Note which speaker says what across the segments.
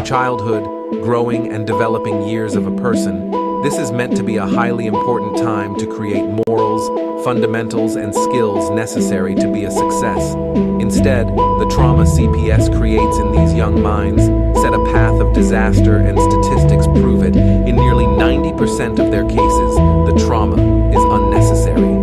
Speaker 1: childhood, growing and developing years of a person, this is meant to be a highly important time to create morals, fundamentals, and skills necessary to be a success. Instead, the trauma CPS creates in these young minds set a path of disaster, and statistics prove it. In nearly 90% of their cases, the trauma is unnecessary.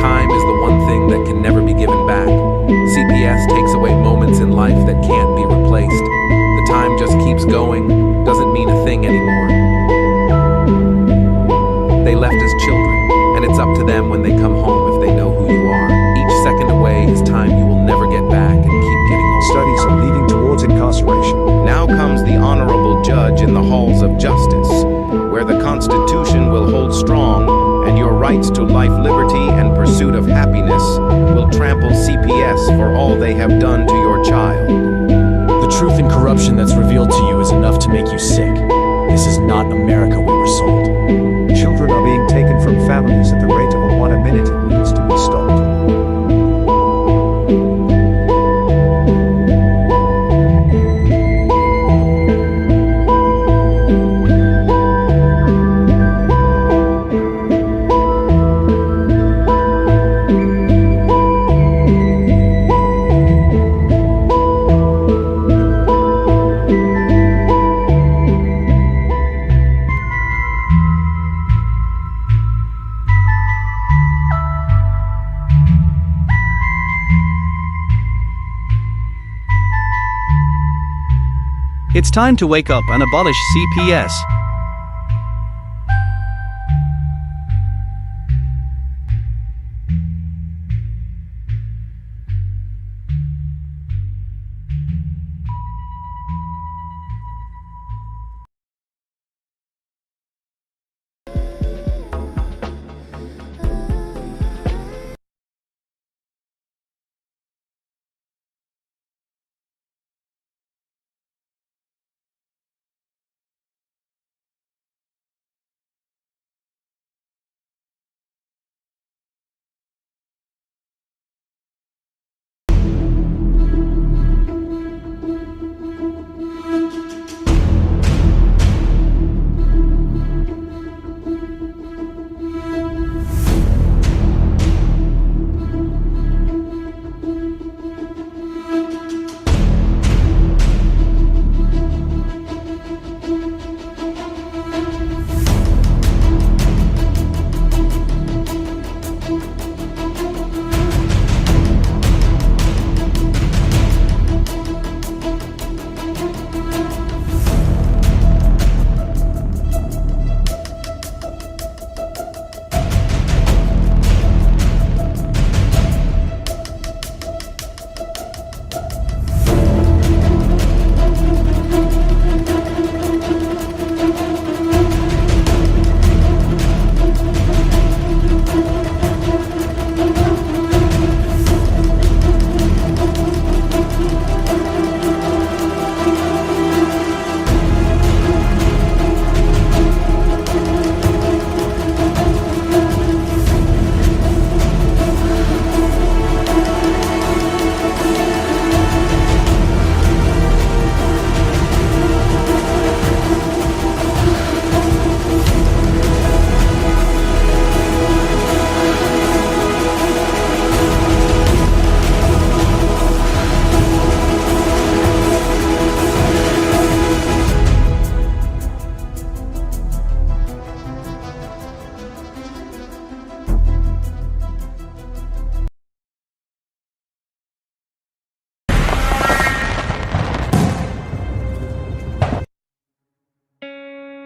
Speaker 1: Time is the one thing that can never be given back. CPS takes away moments in life that can't be replaced. The time just keeps going, doesn't mean a thing anymore. They left as children, and it's up to them when they come home if they know who you are. Each second away is time you will never get back and keep getting older.
Speaker 2: Studies are leading towards incarceration.
Speaker 3: Now comes the honorable judge in the halls of justice, where the Constitution will hold strong and your rights to life, liberty, and pursuit of happiness will trample CPS for all they have done to your child.
Speaker 4: The truth and corruption that's revealed to you is enough to make you sick. This is not America we were sold.
Speaker 2: Children are being taken from families at the rate of 1 a minute. It needs to be stopped.
Speaker 5: It's time to wake up and abolish CPS.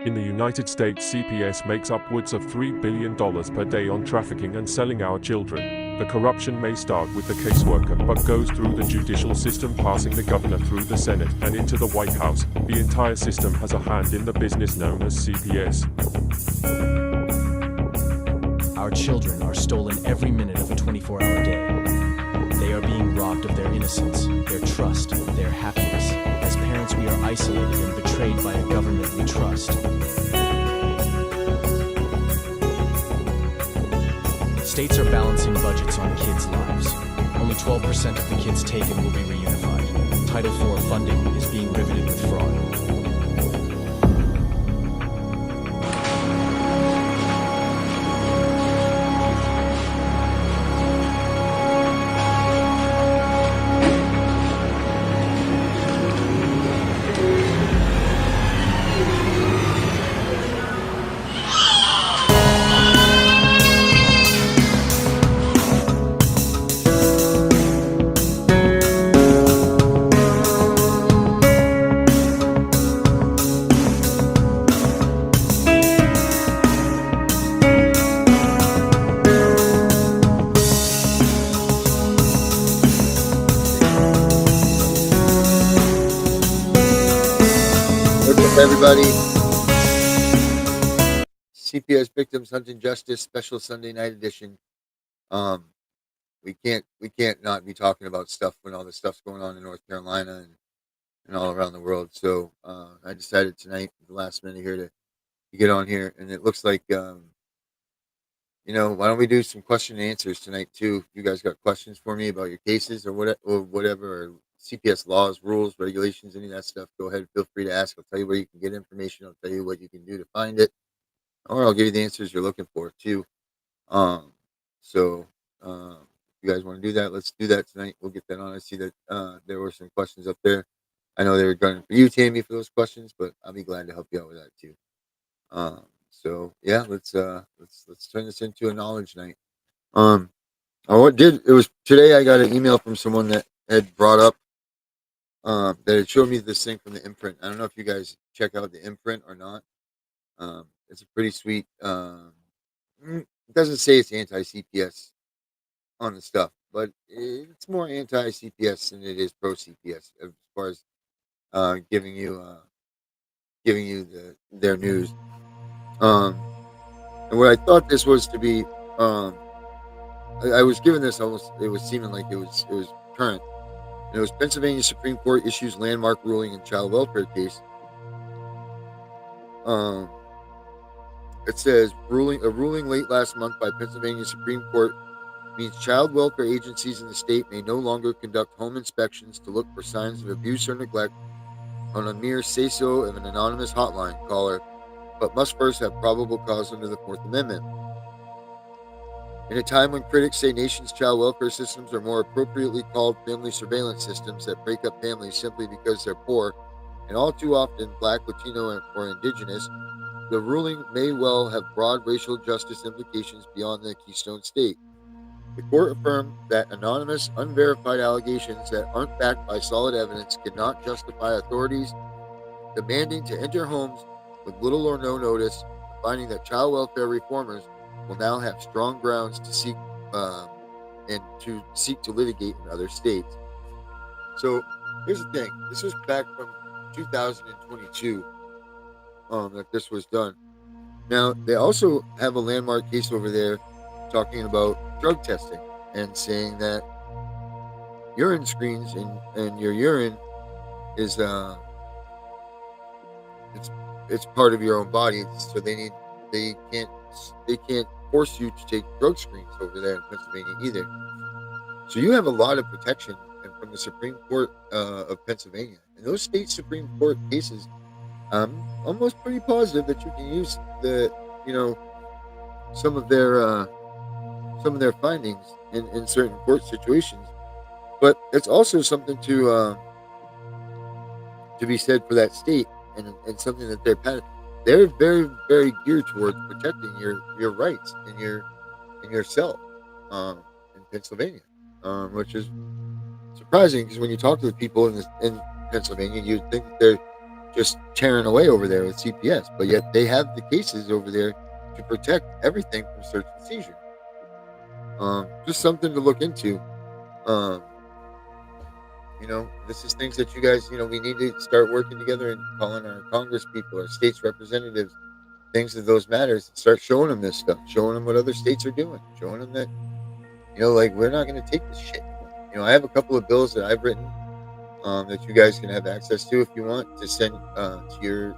Speaker 6: In the United States, CPS makes upwards of $3 billion per day on trafficking and selling our children. The corruption may start with the caseworker, but goes through the judicial system, passing the governor through the Senate and into the White House. The entire system has a hand in the business known as CPS.
Speaker 4: Our children are stolen every minute of a 24-hour day. They are being robbed of their innocence, their trust, their happiness. As parents, we are isolated and betrayed by a government we trust. States are balancing budgets on kids' lives. Only 12% of the kids taken will be reunified. Title IV funding is being riveted with fraud.
Speaker 7: What's up, everybody? CPS Victims Hunting Justice Special Sunday Night Edition. We can't not be talking about stuff when all this stuff's going on in North Carolina and all around the world. So I decided tonight, at the last minute here, to get on here, and it looks like why don't we do some question and answers tonight too? If you guys got questions for me about your cases or whatever, or CPS laws, rules, regulations, any of that stuff, go ahead. Feel free to ask. I'll tell you where you can get information. I'll tell you what you can do to find it, or I'll give you the answers you're looking for too. So if you guys want to do that, let's do that tonight. We'll get that on. I see that there were some questions up there. I know they were going for you, Tammy, for those questions, but I'll be glad to help you out with that too. So yeah, let's turn this into a knowledge night. It was today. I got an email from someone that had brought up that had showed me this thing from the imprint. I don't know if you guys check out the imprint or not. It's a pretty sweet. It doesn't say it's anti-CPS on the stuff, but it's more anti-CPS than it is pro-CPS as far as giving you their news. And what I thought this was to be, I was given this almost. It was seeming like it was current. And it was Pennsylvania Supreme Court issues landmark ruling in child welfare case. It says a ruling late last month by Pennsylvania Supreme Court means child welfare agencies in the state may no longer conduct home inspections to look for signs of abuse or neglect on a mere say-so of an anonymous hotline caller, but must first have probable cause under the Fourth Amendment. In a time when critics say nation's child welfare systems are more appropriately called family surveillance systems that break up families simply because they're poor, and all too often Black, Latino, or Indigenous, the ruling may well have broad racial justice implications beyond the Keystone State. The court affirmed that anonymous, unverified allegations that aren't backed by solid evidence cannot justify authorities demanding to enter homes with little or no notice, finding that child welfare reformers will now have strong grounds to seek to litigate in other states. So here's the thing: this was back from 2022 that this was done. Now they also have a landmark case over there talking about drug testing and saying that urine screens and your urine is it's part of your own body, so they can't force you to take drug screens over there in Pennsylvania either. So you have a lot of protection from the Supreme Court of Pennsylvania, and those state Supreme Court cases. I'm almost pretty positive that you can use some of their findings in certain court situations, but it's also something to be said for that state and something that they're very, very geared towards protecting your rights and yourself in Pennsylvania, which is surprising because when you talk to the people in Pennsylvania, you'd think that they're just tearing away over there with CPS, but yet they have the cases over there to protect everything from search and seizure. Just something to look into. This is things that you guys, we need to start working together and calling our Congress people, our states representatives, things of those matters, and start showing them this stuff, showing them what other states are doing, showing them that, we're not going to take this shit anymore. I have a couple of bills that I've written that you guys can have access to if you want to send to your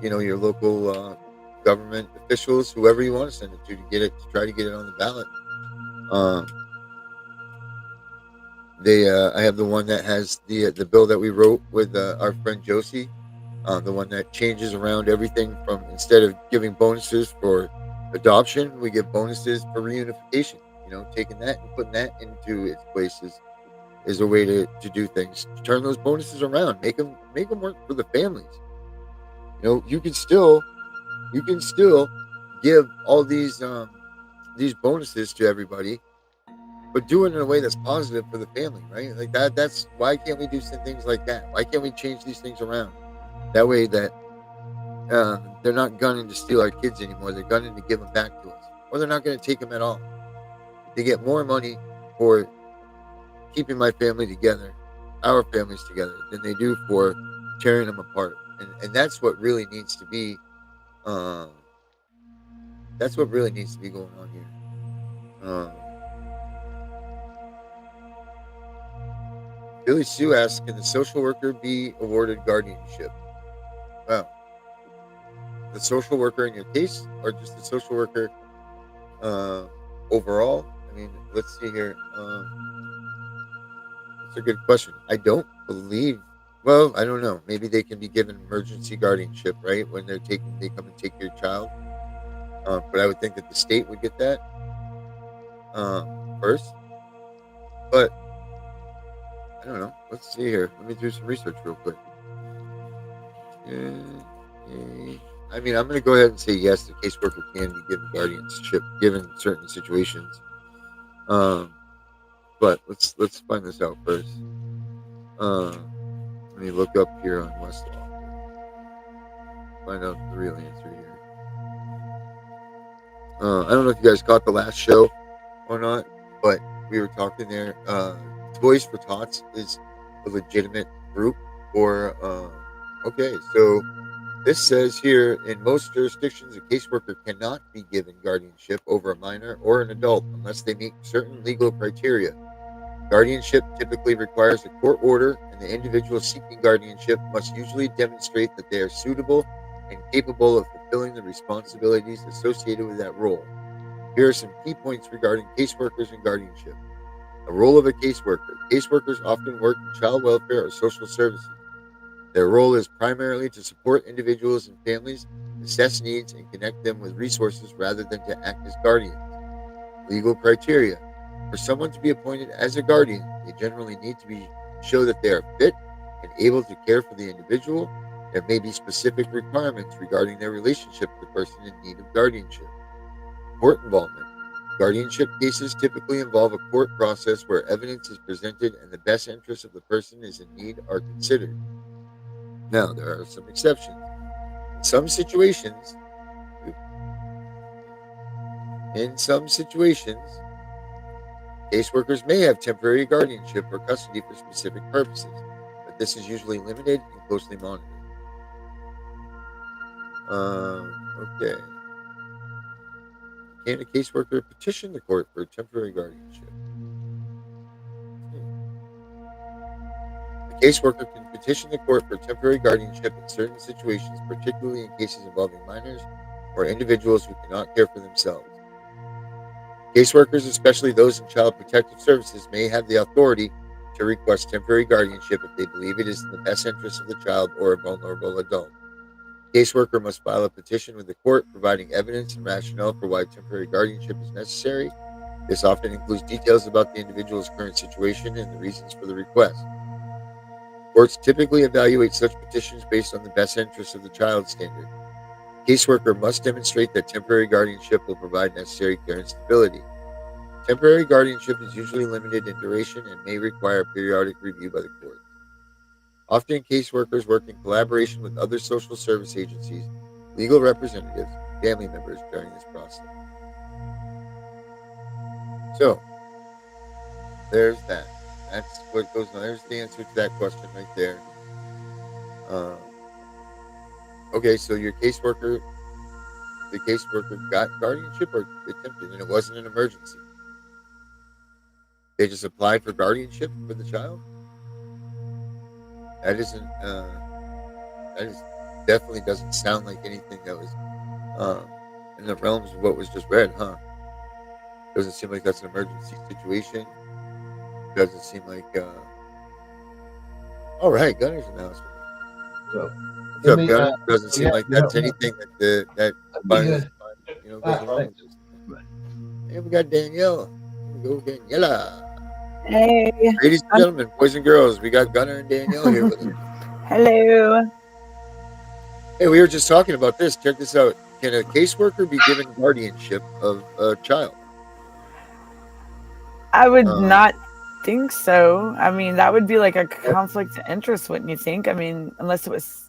Speaker 7: your local government officials, whoever you want to send it to try to get it on the ballot. I have the one that has the bill that we wrote with our friend Josie, the one that changes around everything from instead of giving bonuses for adoption, we give bonuses for reunification. Taking that and putting that into its place is a way to do things. To turn those bonuses around, make them work for the families. You can still give all these bonuses to everybody, but do it in a way that's positive for the family, right? Like that's why can't we do some things like that? Why can't we change these things around? That way that they're not gunning to steal our kids anymore. They're gunning to give them back to us, or they're not going to take them at all. They get more money for keeping my family together, our families together, than they do for tearing them apart. And that's what really needs to be. Um, that's what really needs to be going on here. Um, Billy Sue asks, "Can the social worker be awarded guardianship?" Well, the social worker in your case, or just the social worker uh, overall? I mean, let's see here. That's a good question. I don't believe. Well, I don't know. Maybe they can be given emergency guardianship, right? When they come and take your child. But I would think that the state would get that first. But I don't know. Let's see here. Let me do some research real quick. I mean, I'm going to go ahead and say yes. The caseworker can be given guardianship given certain situations. But let's find this out first. Let me look up here on Westlaw. Find out the real answer here. I don't know if you guys caught the last show or not, but we were talking there. Toys for Tots is a legitimate group for. Okay, so this says here in most jurisdictions, a caseworker cannot be given guardianship over a minor or an adult unless they meet certain legal criteria. Guardianship typically requires a court order, and the individual seeking guardianship must usually demonstrate that they are suitable and capable of fulfilling the responsibilities associated with that role. Here are some key points regarding caseworkers and guardianship. The role of a caseworker. Caseworkers often work in child welfare or social services. Their role is primarily to support individuals and families, assess needs, and connect them with resources rather than to act as guardians. Legal criteria. For someone to be appointed as a guardian, they generally need to show that they are fit and able to care for the individual. There may be specific requirements regarding their relationship to the person in need of guardianship. Court involvement. Guardianship cases typically involve a court process where evidence is presented and the best interests of the person is in need are considered. Now, there are some exceptions. In some situations, caseworkers may have temporary guardianship or custody for specific purposes, but this is usually limited and closely monitored. Okay. Can a caseworker petition the court for temporary guardianship? A caseworker can petition the court for temporary guardianship in certain situations, particularly in cases involving minors or individuals who cannot care for themselves. Caseworkers, especially those in child protective services, may have the authority to request temporary guardianship if they believe it is in the best interest of the child or a vulnerable adult. Caseworker must file a petition with the court providing evidence and rationale for why temporary guardianship is necessary. This often includes details about the individual's current situation and the reasons for the request. Courts typically evaluate such petitions based on the best interests of the child standard. Caseworker must demonstrate that temporary guardianship will provide necessary care and stability. Temporary guardianship is usually limited in duration and may require periodic review by the court. Often, caseworkers work in collaboration with other social service agencies, legal representatives, and family members during this process. So, there's that. That's what goes on. There's the answer to that question right there. Okay, so the caseworker got guardianship or attempted, and it wasn't an emergency. They just applied for guardianship for the child. That isn't. That is definitely doesn't sound like anything that was in the realms of what was just read, huh? Doesn't seem like that's an emergency situation. doesn't seem like. All right, Gunner's announcement.
Speaker 8: So,
Speaker 7: What's up, Gunner? Doesn't seem
Speaker 8: yeah,
Speaker 7: like
Speaker 8: yeah,
Speaker 7: that's
Speaker 8: yeah.
Speaker 7: anything that
Speaker 8: That'd be good.
Speaker 7: goes along with this. And we got Danielle. Here we go, Daniela.
Speaker 9: Hey.
Speaker 7: Ladies and gentlemen, boys and girls, we got Gunner and Danielle here with us.
Speaker 9: Hello.
Speaker 7: Hey, we were just talking about this. Check this out. Can a caseworker be given guardianship of a child?
Speaker 9: I would not think so. I mean, that would be like a conflict of interest, wouldn't you think? I mean, unless it was.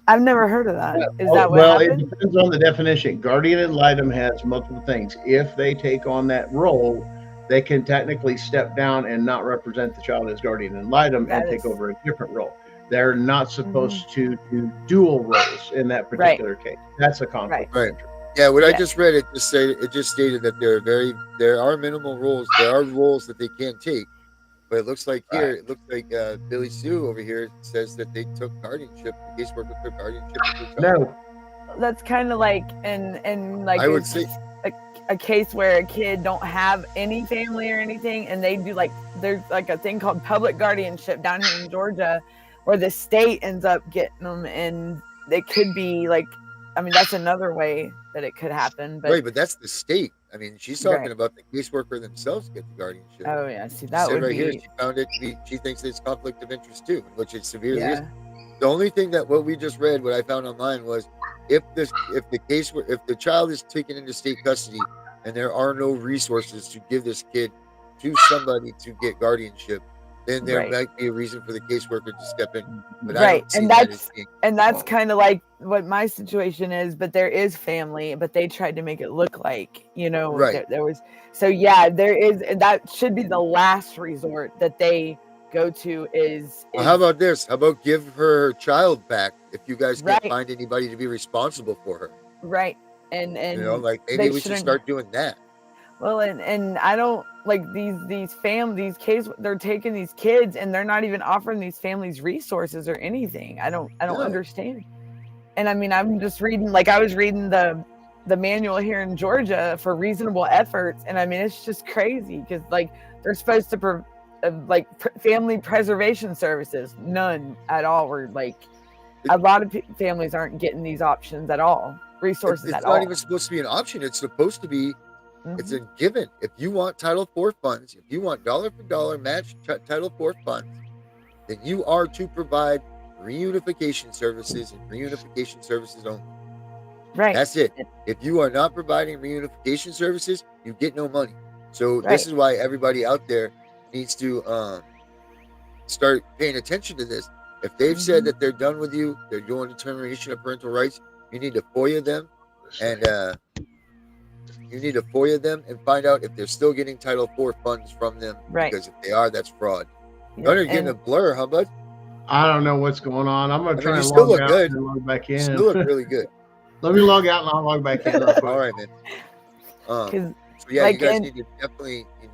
Speaker 9: I've never heard of that. Is that what
Speaker 8: well,
Speaker 9: happened?
Speaker 8: it depends on the definition. Guardian ad litem has multiple things. If they take on that role, they can technically step down and not represent the child as guardian ad litem and take over a different role. They're not supposed to do dual roles in that particular case. That's a conflict of interest.
Speaker 7: Yeah, what I just read, it just stated that there are minimal roles. There are roles that they can take, but it looks like here, it looks like Billy Sue over here says that they took guardianship. The caseworker took guardianship of their child.
Speaker 8: No,
Speaker 9: that's kind of like in like
Speaker 7: I would say
Speaker 9: a case where a kid don't have any family or anything, and they do like there's like a thing called public guardianship down here in Georgia, where the state ends up getting them, and it could be like, I mean, that's another way that it could happen. But
Speaker 7: right, but that's the state. I mean, she's talking about the caseworker themselves get the guardianship.
Speaker 9: Oh yeah, see that would
Speaker 7: right
Speaker 9: be.
Speaker 7: Here, she found it to be. She thinks it's conflict of interest too, which it severely is.
Speaker 9: Yeah.
Speaker 7: The only thing that what we just read, what I found online was if the child is taken into state custody and there are no resources to give this kid to somebody to get guardianship, then there might be a reason for the caseworker to step in. But I don't see
Speaker 9: that's kind of like what my situation is. But there is family, but they tried to make it look like, you know, there was. So yeah, there is. That should be the last resort that they go to. Is
Speaker 7: well, how about this? How about give her child back if you guys can't find anybody to be responsible for her?
Speaker 9: Right, and
Speaker 7: you know, like maybe we should start doing that.
Speaker 9: Well, and I don't like these cases. They're taking these kids and they're not even offering these families resources or anything. I don't understand. And I mean, I'm just reading, like I was reading the manual here in Georgia for reasonable efforts, and I mean it's just crazy because like they're supposed to family preservation services, none at all. Were like a lot of families aren't getting these options at all, resources at all.
Speaker 7: It's not even supposed to be an option. It's supposed to be. It's a given. If you want Title IV funds, if you want dollar for dollar match Title IV funds, then you are to provide reunification services and reunification services only.
Speaker 9: Right.
Speaker 7: That's it. If you are not providing reunification services, you get no money. So this is why everybody out there needs to start paying attention to this. If they've said that they're done with you, they're doing determination of parental rights, you need to FOIA them and find out if they're still getting Title IV funds from them.
Speaker 9: Right.
Speaker 7: Because if they are, that's fraud. Gunner getting a blur, huh, bud?
Speaker 8: I don't know what's going on. I'm going to try and log out and log back in.
Speaker 7: You still look really good.
Speaker 8: Let me log out and I'll log back in.
Speaker 7: All right, man. So yeah,
Speaker 9: like,
Speaker 7: you guys need to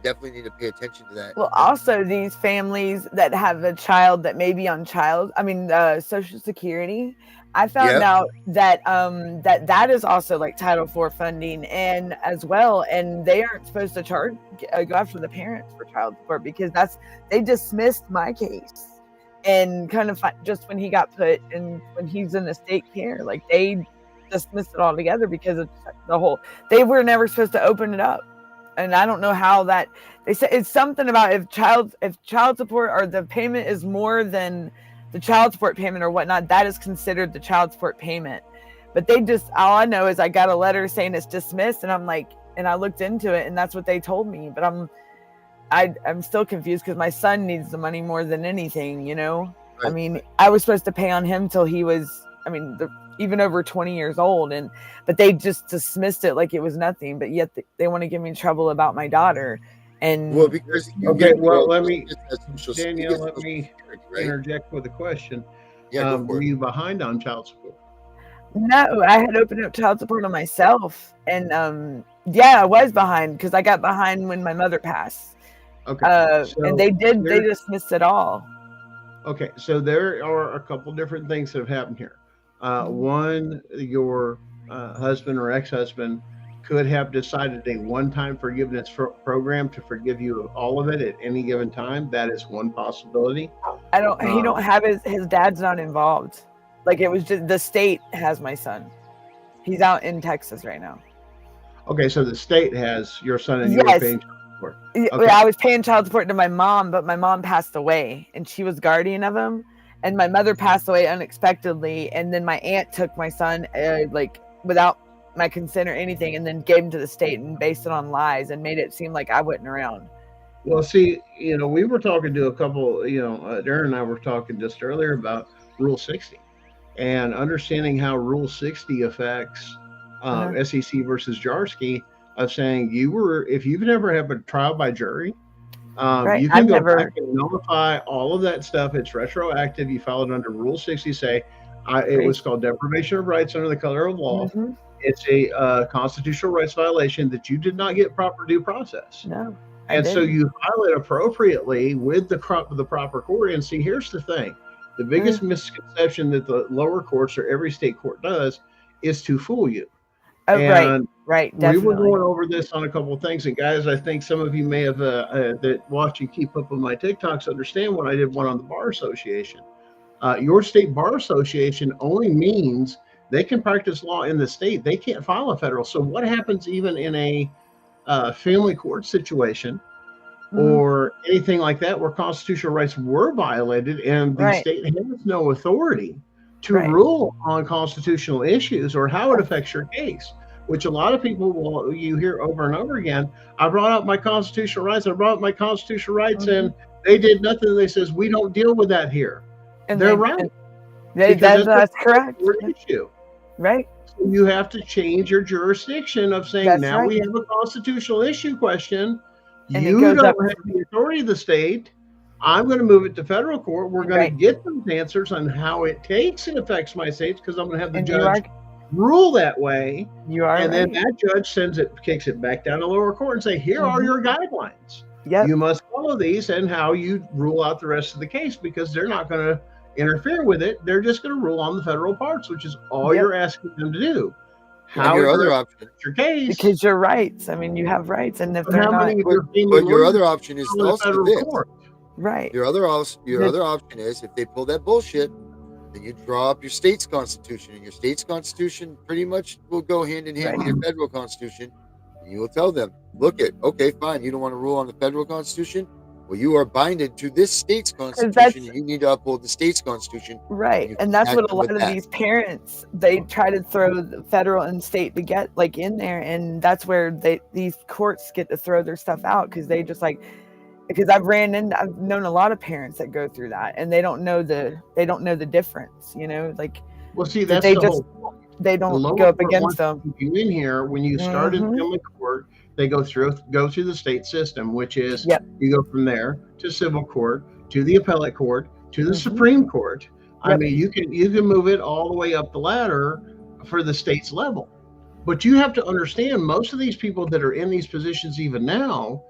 Speaker 7: definitely need to pay attention to that.
Speaker 9: Well, also these families that have a child that may be on Social Security. I found out that that is also like Title IV funding and as well, and they aren't supposed to go after the parents for child support because they dismissed my case and kind of just when he got put and when he's in the state care, like they dismissed it altogether because of they were never supposed to open it up. And I don't know how that they said it's something about if child support or the payment is more than the child support payment or whatnot, that is considered the child support payment. But all I know is I got a letter saying it's dismissed, and I'm like, and I looked into it, and that's what they told me. But I'm still confused because my son needs the money more than anything, you know. Right. I mean, I was supposed to pay on him till he was, even over 20 years old, but they just dismissed it like it was nothing. But yet they want to give me trouble about my daughter. And
Speaker 7: because
Speaker 8: let me interject with a question. Were you behind on child support?
Speaker 9: No, I had opened up child support on myself, and I was behind because I got behind when my mother passed. Okay, and they dismissed it all.
Speaker 8: Okay, so there are a couple different things that have happened here. One, your husband or ex-husband could have decided a one-time forgiveness program to forgive you of all of it at any given time. That is one possibility.
Speaker 9: He don't have his dad's not involved. Like, it was just the state has my son. He's out in Texas right now.
Speaker 8: Okay, so the state has your son and you were paying child support.
Speaker 9: Okay. I was paying child support to my mom, but my mom passed away and she was guardian of him. And my mother passed away unexpectedly. And then my aunt took my son like without my consent or anything, and then gave him to the state and based it on lies and made it seem like I wasn't around.
Speaker 8: Well, see, we were talking to a couple, Darren and I were talking just earlier about Rule 60 and understanding how Rule 60 affects SEC versus Jarsky, of saying if you've never had a trial by jury, you can go back and nullify all of that stuff. It's retroactive. You file it under Rule 60, say it was called deprivation of rights under the color of law. Mm-hmm. It's a constitutional rights violation that you did not get proper due process.
Speaker 9: No.
Speaker 8: And so you file it appropriately with the proper court. And see, here's the thing. The biggest misconception that the lower courts or every state court does is to fool you.
Speaker 9: Oh, and right. Definitely.
Speaker 8: We were going over this on a couple of things. And guys, I think some of you may have that watch and keep up with my TikToks understand when I did one on the Bar Association. Your state bar association only means they can practice law in the state. They can't file a federal. So what happens even in a family court situation or anything like that where constitutional rights were violated and the state has no authority to rule on constitutional issues or how it affects your case, which a lot of people you hear over and over again. I brought up my constitutional rights. And they did nothing. They says, we don't deal with that here. And they're right.
Speaker 9: That's correct.
Speaker 8: Issue.
Speaker 9: Right.
Speaker 8: So you have to change your jurisdiction of saying we have a constitutional issue question. And you don't have the authority of the state. I'm going to move it to federal court. We're going to get those answers on how it takes and affects my states, because I'm going to have the judge rule that way. And then that judge kicks it back down to lower court and say, here are your guidelines.
Speaker 9: Yep.
Speaker 8: You must follow these and how you rule out the rest of the case, because they're not going to interfere with it. They're just going to rule on the federal parts, which is all you're asking them to do.
Speaker 7: How your other option?
Speaker 8: Your case,
Speaker 9: because your rights. I mean, you have rights, and if they're not,
Speaker 7: but your other option is also this.
Speaker 9: Right.
Speaker 7: Your other option is, if they pull that bullshit, then you draw up your state's constitution, and your state's constitution pretty much will go hand in hand with your federal constitution. And you will tell them, okay, fine, you don't want to rule on the federal constitution. Well, you are binded to this state's constitution, and you need to uphold the state's constitution.
Speaker 9: Right, and that's what a lot of these parents, they try to throw the federal and state to get like in there, and that's where these courts get to throw their stuff out, because they just because I've known a lot of parents that go through that, and they don't know the difference.
Speaker 8: Well, see, that's
Speaker 9: they don't go up against them.
Speaker 8: You in here when you start in family court. They go through the state system, which is you go from there to civil court, to the appellate court, to the Supreme Court. I mean, you can move it all the way up the ladder for the state's level. But you have to understand, most of these people that are in these positions even now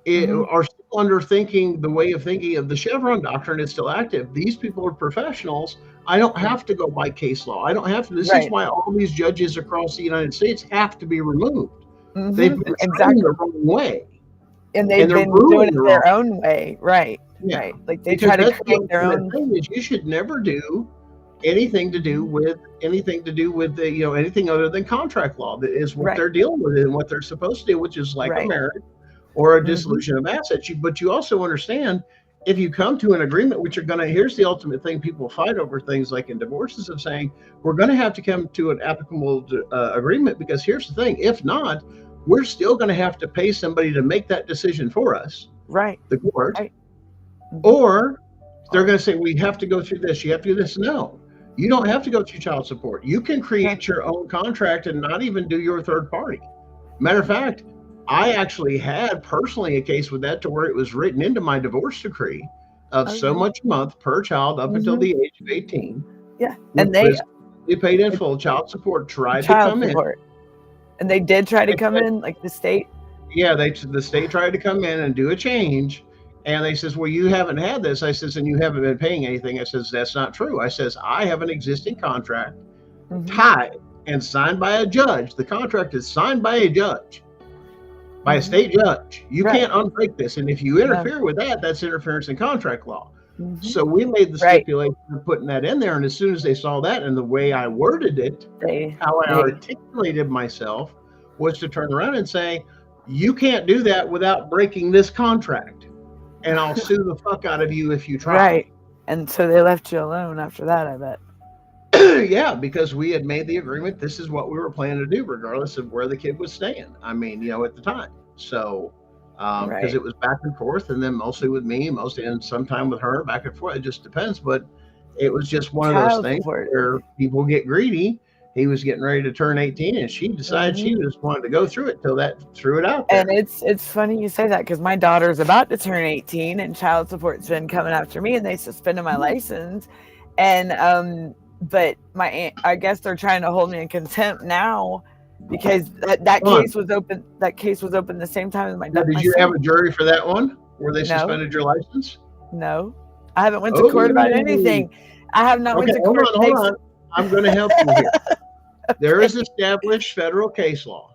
Speaker 8: are still the way of thinking of the Chevron doctrine is still active. These people are professionals. I don't have to go by case law. I don't have to. This is why all these judges across the United States have to be removed. They've been trained the wrong way,
Speaker 9: and they've been doing it their own way, right? Like they try to create their own.
Speaker 8: You should never do anything to do with the anything other than contract law. That is what they're dealing with and what they're supposed to do, which is like a marriage or a dissolution of assets. But you also understand, if you come to an agreement, here's the ultimate thing people fight over, things like in divorces, of saying we're going to have to come to an applicable agreement, because here's the thing: if not, we're still going to have to pay somebody to make that decision for us, the court, or they're going to say we have to go through this. You have to do this. No, you don't have to go through child support. You can create your own contract and not even do your third party. Matter of fact, I actually had personally a case with that, to where it was written into my divorce decree of so much a month per child up until the age of 18.
Speaker 9: Yeah, and they
Speaker 8: paid in full child support. Tried to come in,
Speaker 9: and they did try to come in, like the state.
Speaker 8: Yeah, the state tried to come in and do a change, and they says, "Well, you haven't had this." I says, "And you haven't been paying anything." I says, "That's not true." I says, "I have an existing contract tied." and signed by a judge. The contract is signed by a judge, by a state judge. You can't unbreak this. And if you interfere with that, that's interference in contract law. So we made the stipulation of putting that in there. And as soon as they saw that and the way I worded it, how I articulated myself was to turn around and say, you can't do that without breaking this contract. And I'll sue the fuck out of you if you try.
Speaker 9: Right. And so they left you alone after that, I bet.
Speaker 8: Yeah, because we had made the agreement. This is what we were planning to do, regardless of where the kid was staying. I mean, you know, at the time. So, because it was back and forth, and then mostly with me, mostly, and sometime with her, back and forth. It just depends. But it was just one of those things where people get greedy. He was getting ready to turn 18, and she decided she just wanted to go through it till that threw it out there.
Speaker 9: And it's funny you say that, because my daughter's about to turn 18, and child support's been coming after me, and they suspended my license. And but my aunt, I guess they're trying to hold me in contempt now, because that case was open. That case was open the same time as my dad.
Speaker 8: Did you have a jury for that one where they suspended your license?
Speaker 9: No, I haven't went to court about anything. I have not went to court.
Speaker 8: Hold on. I'm going to help you here. There is established federal case law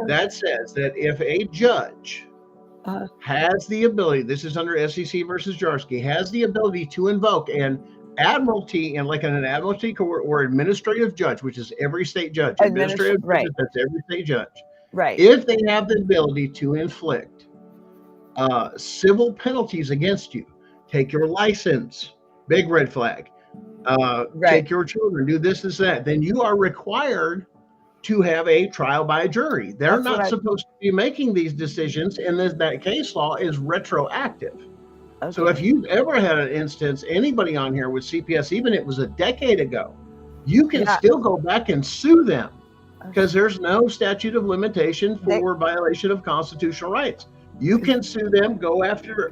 Speaker 8: that says that if a judge has the ability, this is under SEC versus Jarsky, has the ability to invoke an admiralty, and like an admiralty court or administrative judge, which is every state judge, administrative judge, that's every state judge.
Speaker 9: Right.
Speaker 8: If they have the ability to inflict civil penalties against you, take your license, big red flag, take your children, do this, that, then you are required to have a trial by jury. They're not supposed to be making these decisions, and that case law is retroactive. So if you've ever had an instance, anybody on here with CPS, even if it was a decade ago, you can still go back and sue them, because there's no statute of limitation for violation of constitutional rights. You can sue them, go after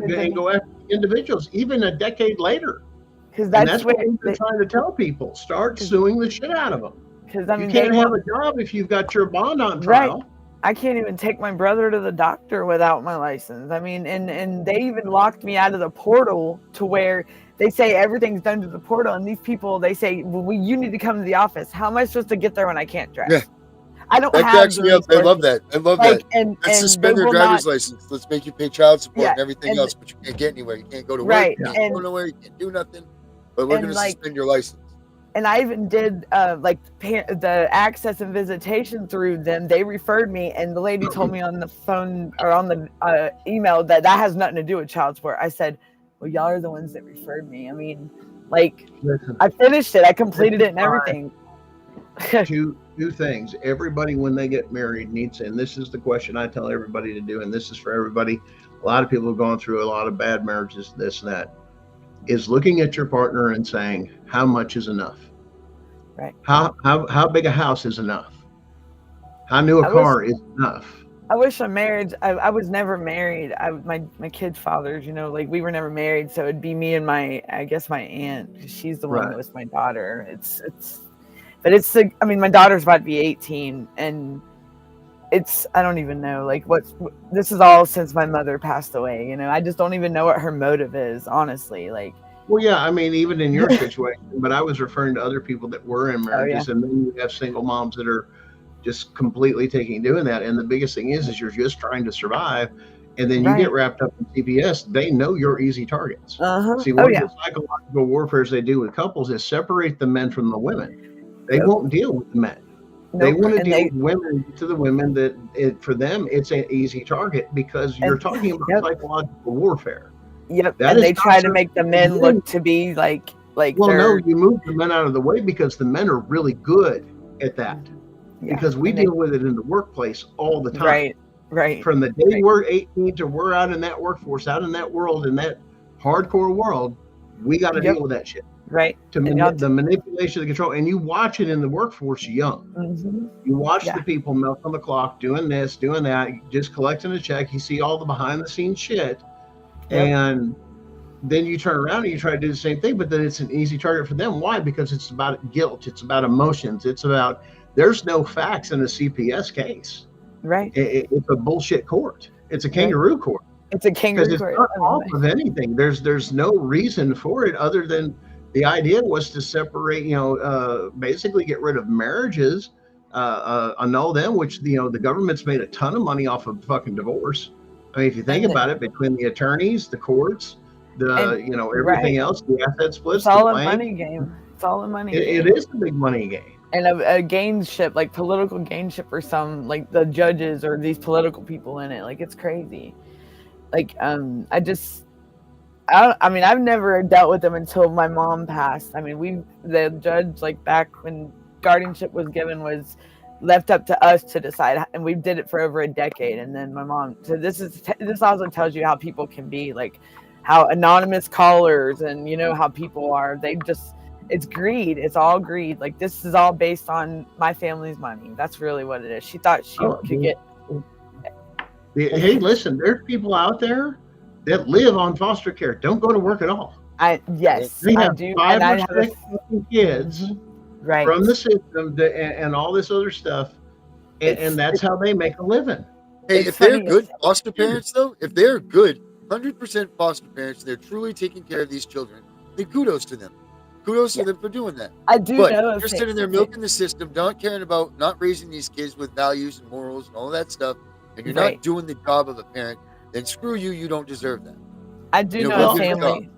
Speaker 8: individuals, even a decade later. And that's what we've been trying to tell people. Start suing the shit out of them. Because I mean, you can't have a job if you've got your bond on trial.
Speaker 9: Right. I can't even take my brother to the doctor without my license. I mean, and they even locked me out of the portal, to where they say everything's done to the portal. And these people, they say, well, you need to come to the office. How am I supposed to get there when I can't drive?
Speaker 7: Yeah.
Speaker 9: I don't
Speaker 7: that
Speaker 9: have
Speaker 7: cracks me up. I love that. I love that. Let's suspend their driver's license. Let's make you pay child support and everything else, but you can't get anywhere. You can't go to work. You can't go nowhere. You can't do nothing. But we're going to suspend your license.
Speaker 9: And I even did the access and visitation through them. They referred me, and the lady told me on the phone or on the email that has nothing to do with child support. I said, well, y'all are the ones that referred me. I mean, listen, I finished it. I completed it and everything.
Speaker 8: Two things. Everybody, when they get married, needs, and this is the question I tell everybody to do, and this is for everybody. A lot of people have gone through a lot of bad marriages, this and that, is looking at your partner and saying, how much is enough?
Speaker 9: Right.
Speaker 8: How big a house is enough? How new a car is enough?
Speaker 9: I wish I'm married. I was never married. My kids' fathers, we were never married. So it'd be me and my aunt, because she's the one that was my daughter. My daughter's about to be 18, and I don't even know, this is all since my mother passed away, I just don't even know what her motive is, honestly.
Speaker 8: Well, yeah, I mean, even in your situation, but I was referring to other people that were in marriages, and then you have single moms that are just completely doing that. And the biggest thing is you're just trying to survive. And then you get wrapped up in CPS, they know you're easy targets. See, one of the psychological warfares they do with couples is separate the men from the women. They won't deal with the men. They want to deal with women, to the women that for them, it's an easy target, because you're talking about psychological warfare.
Speaker 9: Yep. And they try to make the men look to be like
Speaker 8: no, you move the men out of the way, because the men are really good at that. Yeah. Because we deal with it in the workplace all the time.
Speaker 9: Right.
Speaker 8: From the day we're 18 to we're out in that workforce, out in that world, in that hardcore world, we got to deal with that shit.
Speaker 9: Right.
Speaker 8: The manipulation, the control, and you watch it in the workforce young. Mm-hmm. You watch the people milk on the clock, doing this, doing that, just collecting a check. You see all the behind the scenes shit, and then you turn around and you try to do the same thing, but then it's an easy target for them. Why? Because it's about guilt. It's about emotions. It's about, there's no facts in a CPS case.
Speaker 9: Right.
Speaker 8: It's a bullshit court. It's a kangaroo court.
Speaker 9: It's a kangaroo court.
Speaker 8: It's not off of anything. There's no reason for it other than the idea was to separate, basically get rid of marriages annul them, which, the government's made a ton of money off of fucking divorce. I mean, if you think
Speaker 9: And
Speaker 8: about it, between the attorneys, the courts, everything
Speaker 9: right.
Speaker 8: else, the asset splits,
Speaker 9: It's all
Speaker 8: the
Speaker 9: a
Speaker 8: blank,
Speaker 9: money game. It's all a money
Speaker 8: it
Speaker 9: game.
Speaker 8: is a big money game.
Speaker 9: And a gainship, like political gainship for some, like the judges or these political people in it. Like, it's crazy. Like, I've never dealt with them until my mom passed. I mean, the judge, like, back when guardianship was given, was left up to us to decide, and we did it for over a decade. And then my mom, so this also tells you how people can be, like how anonymous callers and how people are. It's greed. It's all greed. Like, this is all based on my family's money. That's really what it is. She thought she could get.
Speaker 8: Hey, listen, there's people out there that live on foster care, don't go to work at all.
Speaker 9: Yes,
Speaker 8: they have
Speaker 9: I do.
Speaker 8: 5
Speaker 9: and
Speaker 8: or 6 kids
Speaker 9: right
Speaker 8: from the system and all this other stuff, and that's how they make a living.
Speaker 7: Hey, if they're good foster parents, though, if they're good 100% foster parents, they're truly taking care of these children, then kudos to them. Kudos to them for doing that.
Speaker 9: I do
Speaker 7: but
Speaker 9: know.
Speaker 7: You're sitting there milking the system, not caring about not raising these kids with values and morals and all that stuff, and you're not doing the job of a parent, then screw you. You don't deserve that.
Speaker 9: I do know a family.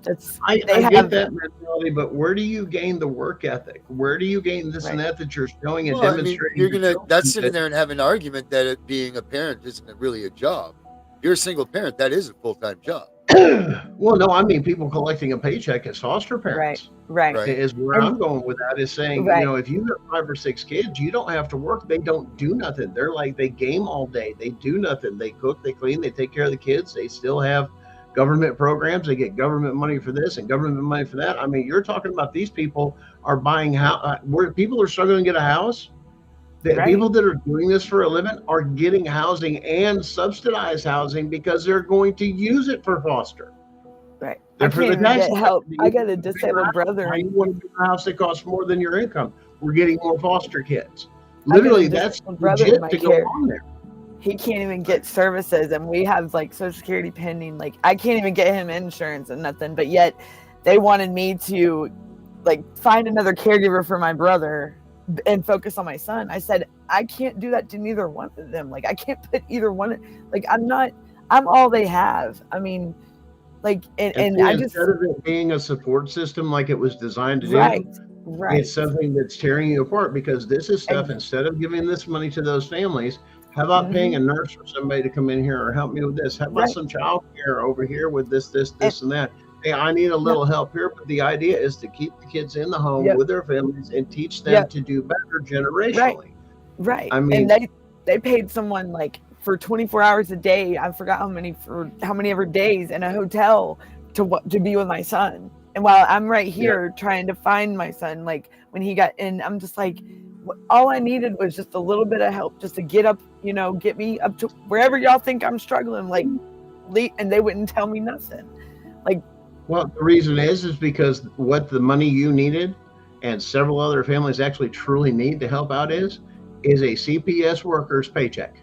Speaker 8: I get that mentality, but where do you gain the work ethic? Where do you gain this and that you're showing and demonstrating?
Speaker 7: I mean, that's sitting there and having an argument that being a parent isn't really a job. If you're a single parent, that is a full-time job.
Speaker 8: Well, no, I mean, people collecting a paycheck as foster parents.
Speaker 9: Right.
Speaker 8: Is where I'm going with that, is saying, if you have 5 or 6 kids, you don't have to work. They don't do nothing. They're like, they game all day. They do nothing. They cook, they clean, they take care of the kids. They still have government programs. They get government money for this and government money for that. I mean, you're talking about these people are buying where people are struggling to get a house. The people that are doing this for a living are getting housing and subsidized housing because they're going to use it for foster.
Speaker 9: Right. I can't even get help. I got a disabled brother.
Speaker 8: How you want to get a house that costs more than your income? We're getting more foster kids. Literally, that's legit to go on there.
Speaker 9: He can't even get services, and we have like Social Security pending. Like, I can't even get him insurance and nothing, but yet they wanted me to like find another caregiver for my brother and focus on my son. I said, I can't do that to neither one of them. Like, I can't put either one. Like, I'm all they have. I mean, like, and I just,
Speaker 8: instead of it being a support system like it was designed to do,
Speaker 9: right.
Speaker 8: It's something that's tearing you apart, because this is stuff, instead of giving this money to those families, how about paying a nurse or somebody to come in here or help me with this? How about some child care over here with this, and that? Hey, I need a little help here, but the idea is to keep the kids in the home with their families and teach them to do better generationally.
Speaker 9: Right.
Speaker 8: I mean,
Speaker 9: and they paid someone like for 24 hours a day. I forgot how many ever days in a hotel to be with my son. And while I'm right here trying to find my son, like when he got in, I'm just like, all I needed was just a little bit of help, just to get up, get me up to wherever y'all think I'm struggling, like, and they wouldn't tell me nothing. Like,
Speaker 8: well, the reason is because what the money you needed and several other families actually truly need to help out is a CPS worker's paycheck.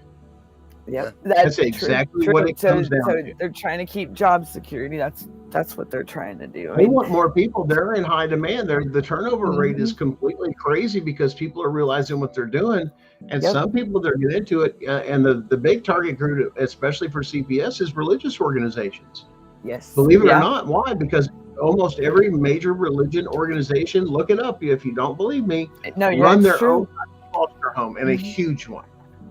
Speaker 9: Yep,
Speaker 8: that's exactly what it comes down to.
Speaker 9: They're trying to keep job security. That's what they're trying to do.
Speaker 8: They want more people. They're in high demand. The turnover rate is completely crazy because people are realizing what they're doing, and some people that get into it. And the big target group, especially for CPS, is religious organizations.
Speaker 9: Yes,
Speaker 8: believe it or not. Why? Because almost every major religion organization, look it up if you don't believe me, run their own foster home, and a huge one.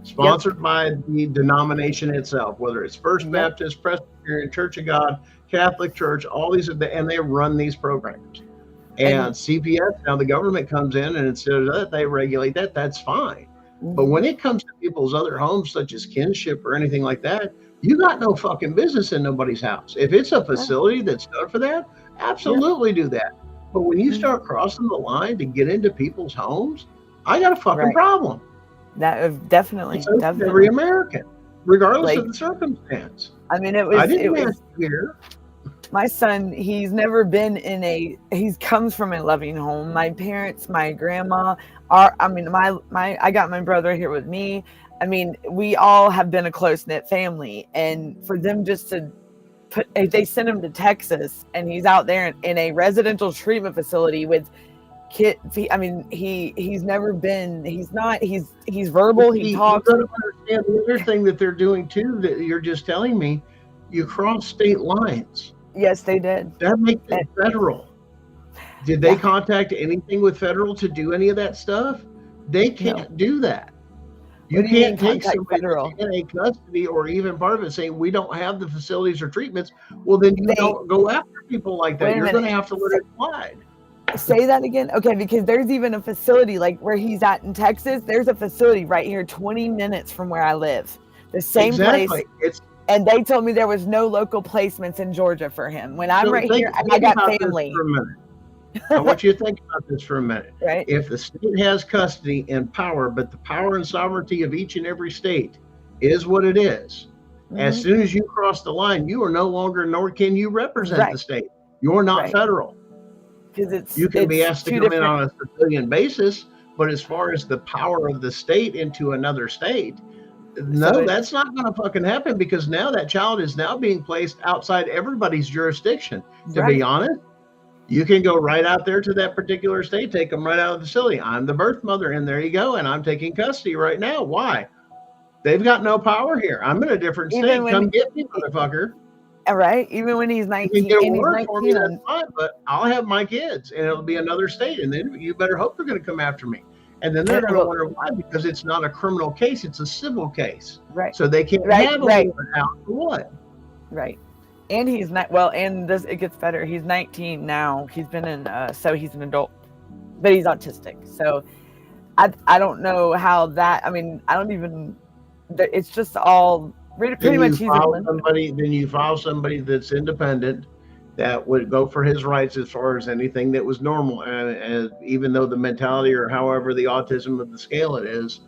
Speaker 8: Sponsored by the denomination itself, whether it's First Baptist, Presbyterian, Church of God, Catholic Church, all these, and they run these programs. And CPS, now the government comes in, and instead of that, they regulate that. That's fine. But when it comes to people's other homes, such as kinship or anything like that, you got no fucking business in nobody's house. If it's a facility that's done for that, absolutely do that. But when you start crossing the line to get into people's homes, I got a fucking problem.
Speaker 9: That definitely.
Speaker 8: Every American, regardless of the circumstance.
Speaker 9: I mean, my son, he's never been he comes from a loving home. My parents, my grandma I got my brother here with me. I mean, we all have been a close-knit family, and for them just to they sent him to Texas, and he's out there in a residential treatment facility with kid. I mean, he's never been. He's not. He's verbal. He talks.
Speaker 8: You gotta understand the other thing that they're doing too. That you're just telling me, you cross state lines.
Speaker 9: Yes, they did.
Speaker 8: That makes it federal. Did they contact anything with federal to do any of that stuff? They can't do that. You can't take somebody in a custody or even part of it saying we don't have the facilities or treatments. Well, then you don't go after people like that. You're going to have to let it slide.
Speaker 9: Say that again. Okay, because there's even a facility like where he's at in Texas. There's a facility right here, 20 minutes from where I live. The same place. And they told me there was no local placements in Georgia for him. When I'm right here, I got family.
Speaker 8: I want you to think about this for a minute.
Speaker 9: Right.
Speaker 8: If the state has custody and power, but the power and sovereignty of each and every state is what it is, as soon as you cross the line, you are no longer, nor can you represent the state. You're not federal. You can be asked to come in on a civilian basis, but as far as the power of the state into another state, no, that's not going to fucking happen, because now that child is now being placed outside everybody's jurisdiction. To be honest, you can go right out there to that particular state, take them right out of the facility. I'm the birth mother, and there you go, and I'm taking custody right now. Why? They've got no power here. I'm in a different state. Come get me, motherfucker.
Speaker 9: Right? Even when he's 19,
Speaker 8: you can get work for me, that's fine, but I'll have my kids, and it'll be another state, and then you better hope they're going to come after me. And then they're going to wonder why, because it's not a criminal case, it's a civil case.
Speaker 9: Right.
Speaker 8: So they can't handle it out for what?
Speaker 9: Right. And he's not, well, and this, it gets better. He's 19 now. He's been in, so he's an adult, but he's autistic. So I don't know how that, I mean, I don't even, it's just all pretty much he's
Speaker 8: then you file somebody that's independent that would go for his rights as far as anything that was normal. And even though the mentality or however the autism of the scale it is,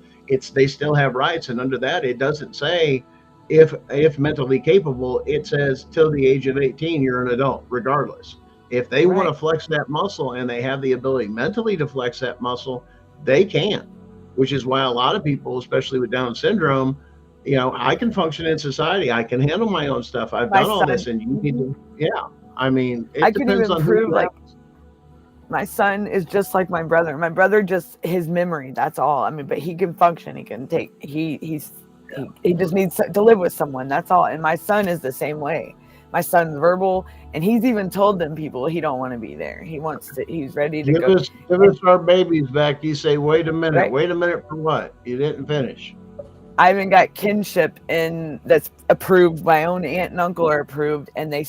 Speaker 8: they still have rights. And under that, it doesn't say, if mentally capable, it says till the age of 18, you're an adult, regardless. If they want to flex that muscle and they have the ability mentally to flex that muscle, they can, which is why a lot of people, especially with Down syndrome, you know, I can function in society. I can handle my own stuff. I've done all this, and you need to, I mean, it depends on who.
Speaker 9: Like, my son is just like my brother. My brother just, his memory, that's all. I mean, but he can function. He can take, he just needs to live with someone. That's all. And my son is the same way. My son's verbal, and he's even told them people he don't want to be there. He wants to. He's ready to go.
Speaker 8: Give us our babies back. You say, wait a minute. Right. Wait a minute for what? You didn't finish.
Speaker 9: I even got kinship that's approved. My own aunt and uncle are approved, and they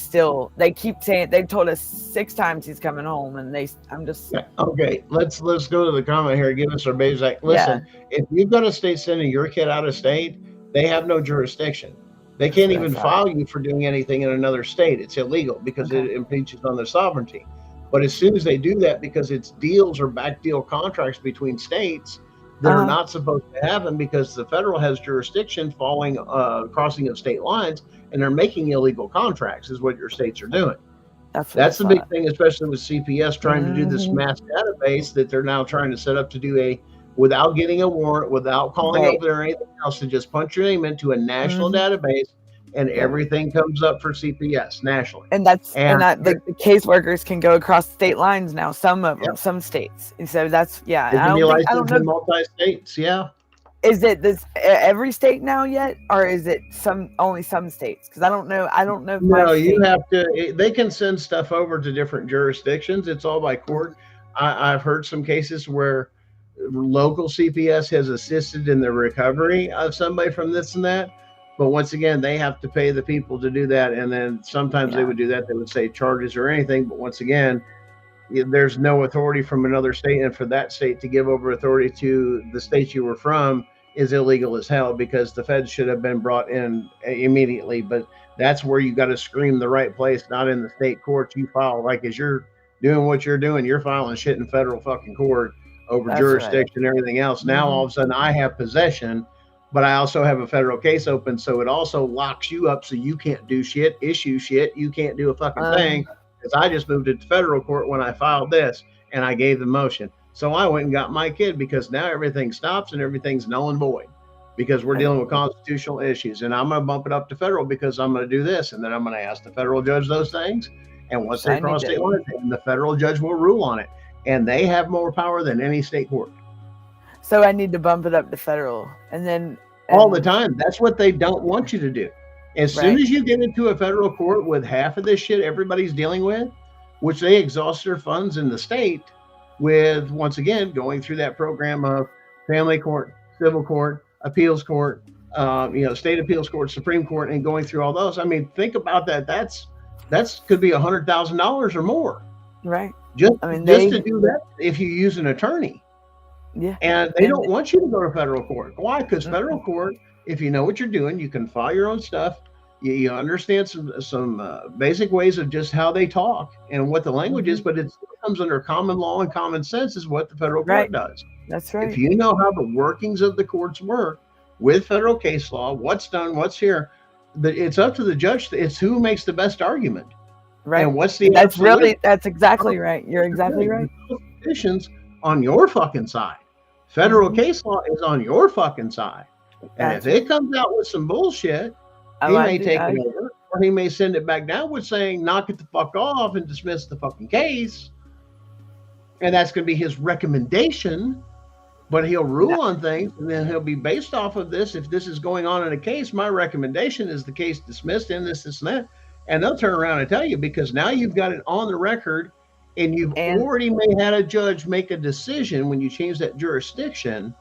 Speaker 9: keep saying, they've told us 6 times he's coming home, and I'm just
Speaker 8: okay. Let's go to the comment here. Give us our babies back. Listen, if you've got a state sending your kid out of state, they have no jurisdiction. They can't even file you for doing anything in another state. It's illegal because it impeaches on their sovereignty. But as soon as they do that, because it's deals or back deal contracts between states that are not supposed to happen, because the federal has jurisdiction following crossing of state lines, and they're making illegal contracts is what your states are doing. That's the big thing, especially with CPS trying to do this mass database that they're now trying to set up to do without getting a warrant, without calling over there or anything else, to just punch your name into a national database, and everything comes up for CPS nationally.
Speaker 9: And the caseworkers can go across state lines now. Some of them, some states. And so that's
Speaker 8: I don't know. Multi-states,
Speaker 9: Is it this every state now yet, or is it only some states? Because I don't know.
Speaker 8: No, you have to. They can send stuff over to different jurisdictions. It's all by court. I've heard some cases where local CPS has assisted in the recovery of somebody from this and that, but once again, they have to pay the people to do that. And then sometimes they would do that. They would say charges or anything, but once again, there's no authority from another state, and for that state to give over authority to the state you were from is illegal as hell, because the feds should have been brought in immediately. But that's where you got to scream the right place, not in the state courts. You file, like, as you're doing what you're doing, you're filing shit in federal fucking court over jurisdiction and everything else. Now all of a sudden I have possession, but I also have a federal case open, so it also locks you up, so you can't do shit, issue shit. You can't do a fucking thing, because I just moved it to federal court when I filed this, and I gave the motion. So I went and got my kid, because now everything stops and everything's null and void, because we're dealing with constitutional issues. And I'm going to bump it up to federal, because I'm going to do this, and then I'm going to ask the federal judge those things. And once they cross state lines, the federal judge will rule on it. and they have more power than any state court.
Speaker 9: So I need to bump it up to federal, and then
Speaker 8: all the time. That's what they don't want you to do. As soon as you get into a federal court with half of this shit everybody's dealing with, which they exhaust their funds in the state with, once again, going through that program of family court, civil court, appeals court, state appeals court, Supreme Court, and going through all those. I mean, think about that. That's could be $100,000 or more.
Speaker 9: Right.
Speaker 8: Just to do that if you use an attorney.
Speaker 9: Yeah.
Speaker 8: And they don't want you to go to federal court. Why? Because federal court, if you know what you're doing, you can file your own stuff. You understand some basic ways of just how they talk and what the language is, but it comes under common law and common sense is what the federal court does.
Speaker 9: That's right.
Speaker 8: If you know how the workings of the courts work with federal case law, what's done, what's here, it's up to the judge. It's who makes the best argument.
Speaker 9: Right.
Speaker 8: And what's the
Speaker 9: that's exactly right. You're exactly right.
Speaker 8: Constitution's on your fucking side. Federal case law is on your fucking side. And if it comes out with some bullshit, he may take it over, or he may send it back down with saying, knock it the fuck off and dismiss the fucking case. And that's going to be his recommendation, but he'll rule on things, and then he'll be based off of this. If this is going on in a case, my recommendation is the case dismissed in this, and that. And they'll turn around and tell you, because now you've got it on the record, and you've already had a judge make a decision when you change that jurisdiction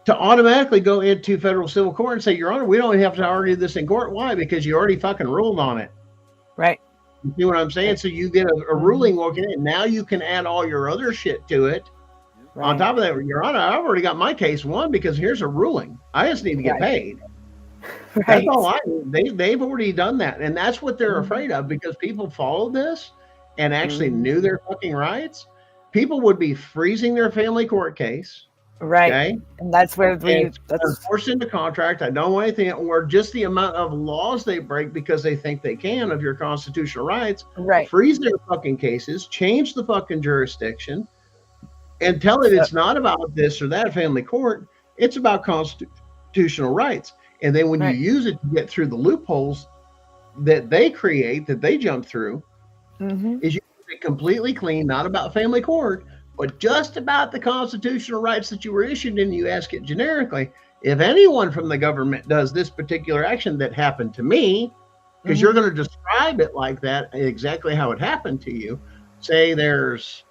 Speaker 8: to automatically go into federal civil court and say, Your Honor, we don't have to argue this in court. Why? Because you already fucking ruled on it.
Speaker 9: Right.
Speaker 8: You see what I'm saying? So you get a ruling walking in. Now you can add all your other shit to it. Right. On top of that, Your Honor, I've already got my case won because here's a ruling. I just need to get paid. That's all they've already done that. And that's what they're afraid of, because people followed this and actually knew their fucking rights. People would be freezing their family court case.
Speaker 9: Right.
Speaker 8: Okay?
Speaker 9: And that's where
Speaker 8: that's forced into contract. I don't want anything, or just the amount of laws they break because they think they can of your constitutional rights.
Speaker 9: Right.
Speaker 8: Freeze their fucking cases, change the fucking jurisdiction, and tell it it's not about this or that family court. It's about constitutional rights. And then when you use it to get through the loopholes that they create, that they jump through, is you keep it completely clean, not about family court, but just about the constitutional rights that you were issued, and you ask it generically. If anyone from the government does this particular action that happened to me, because you're going to describe it like that, exactly how it happened to you. Say there's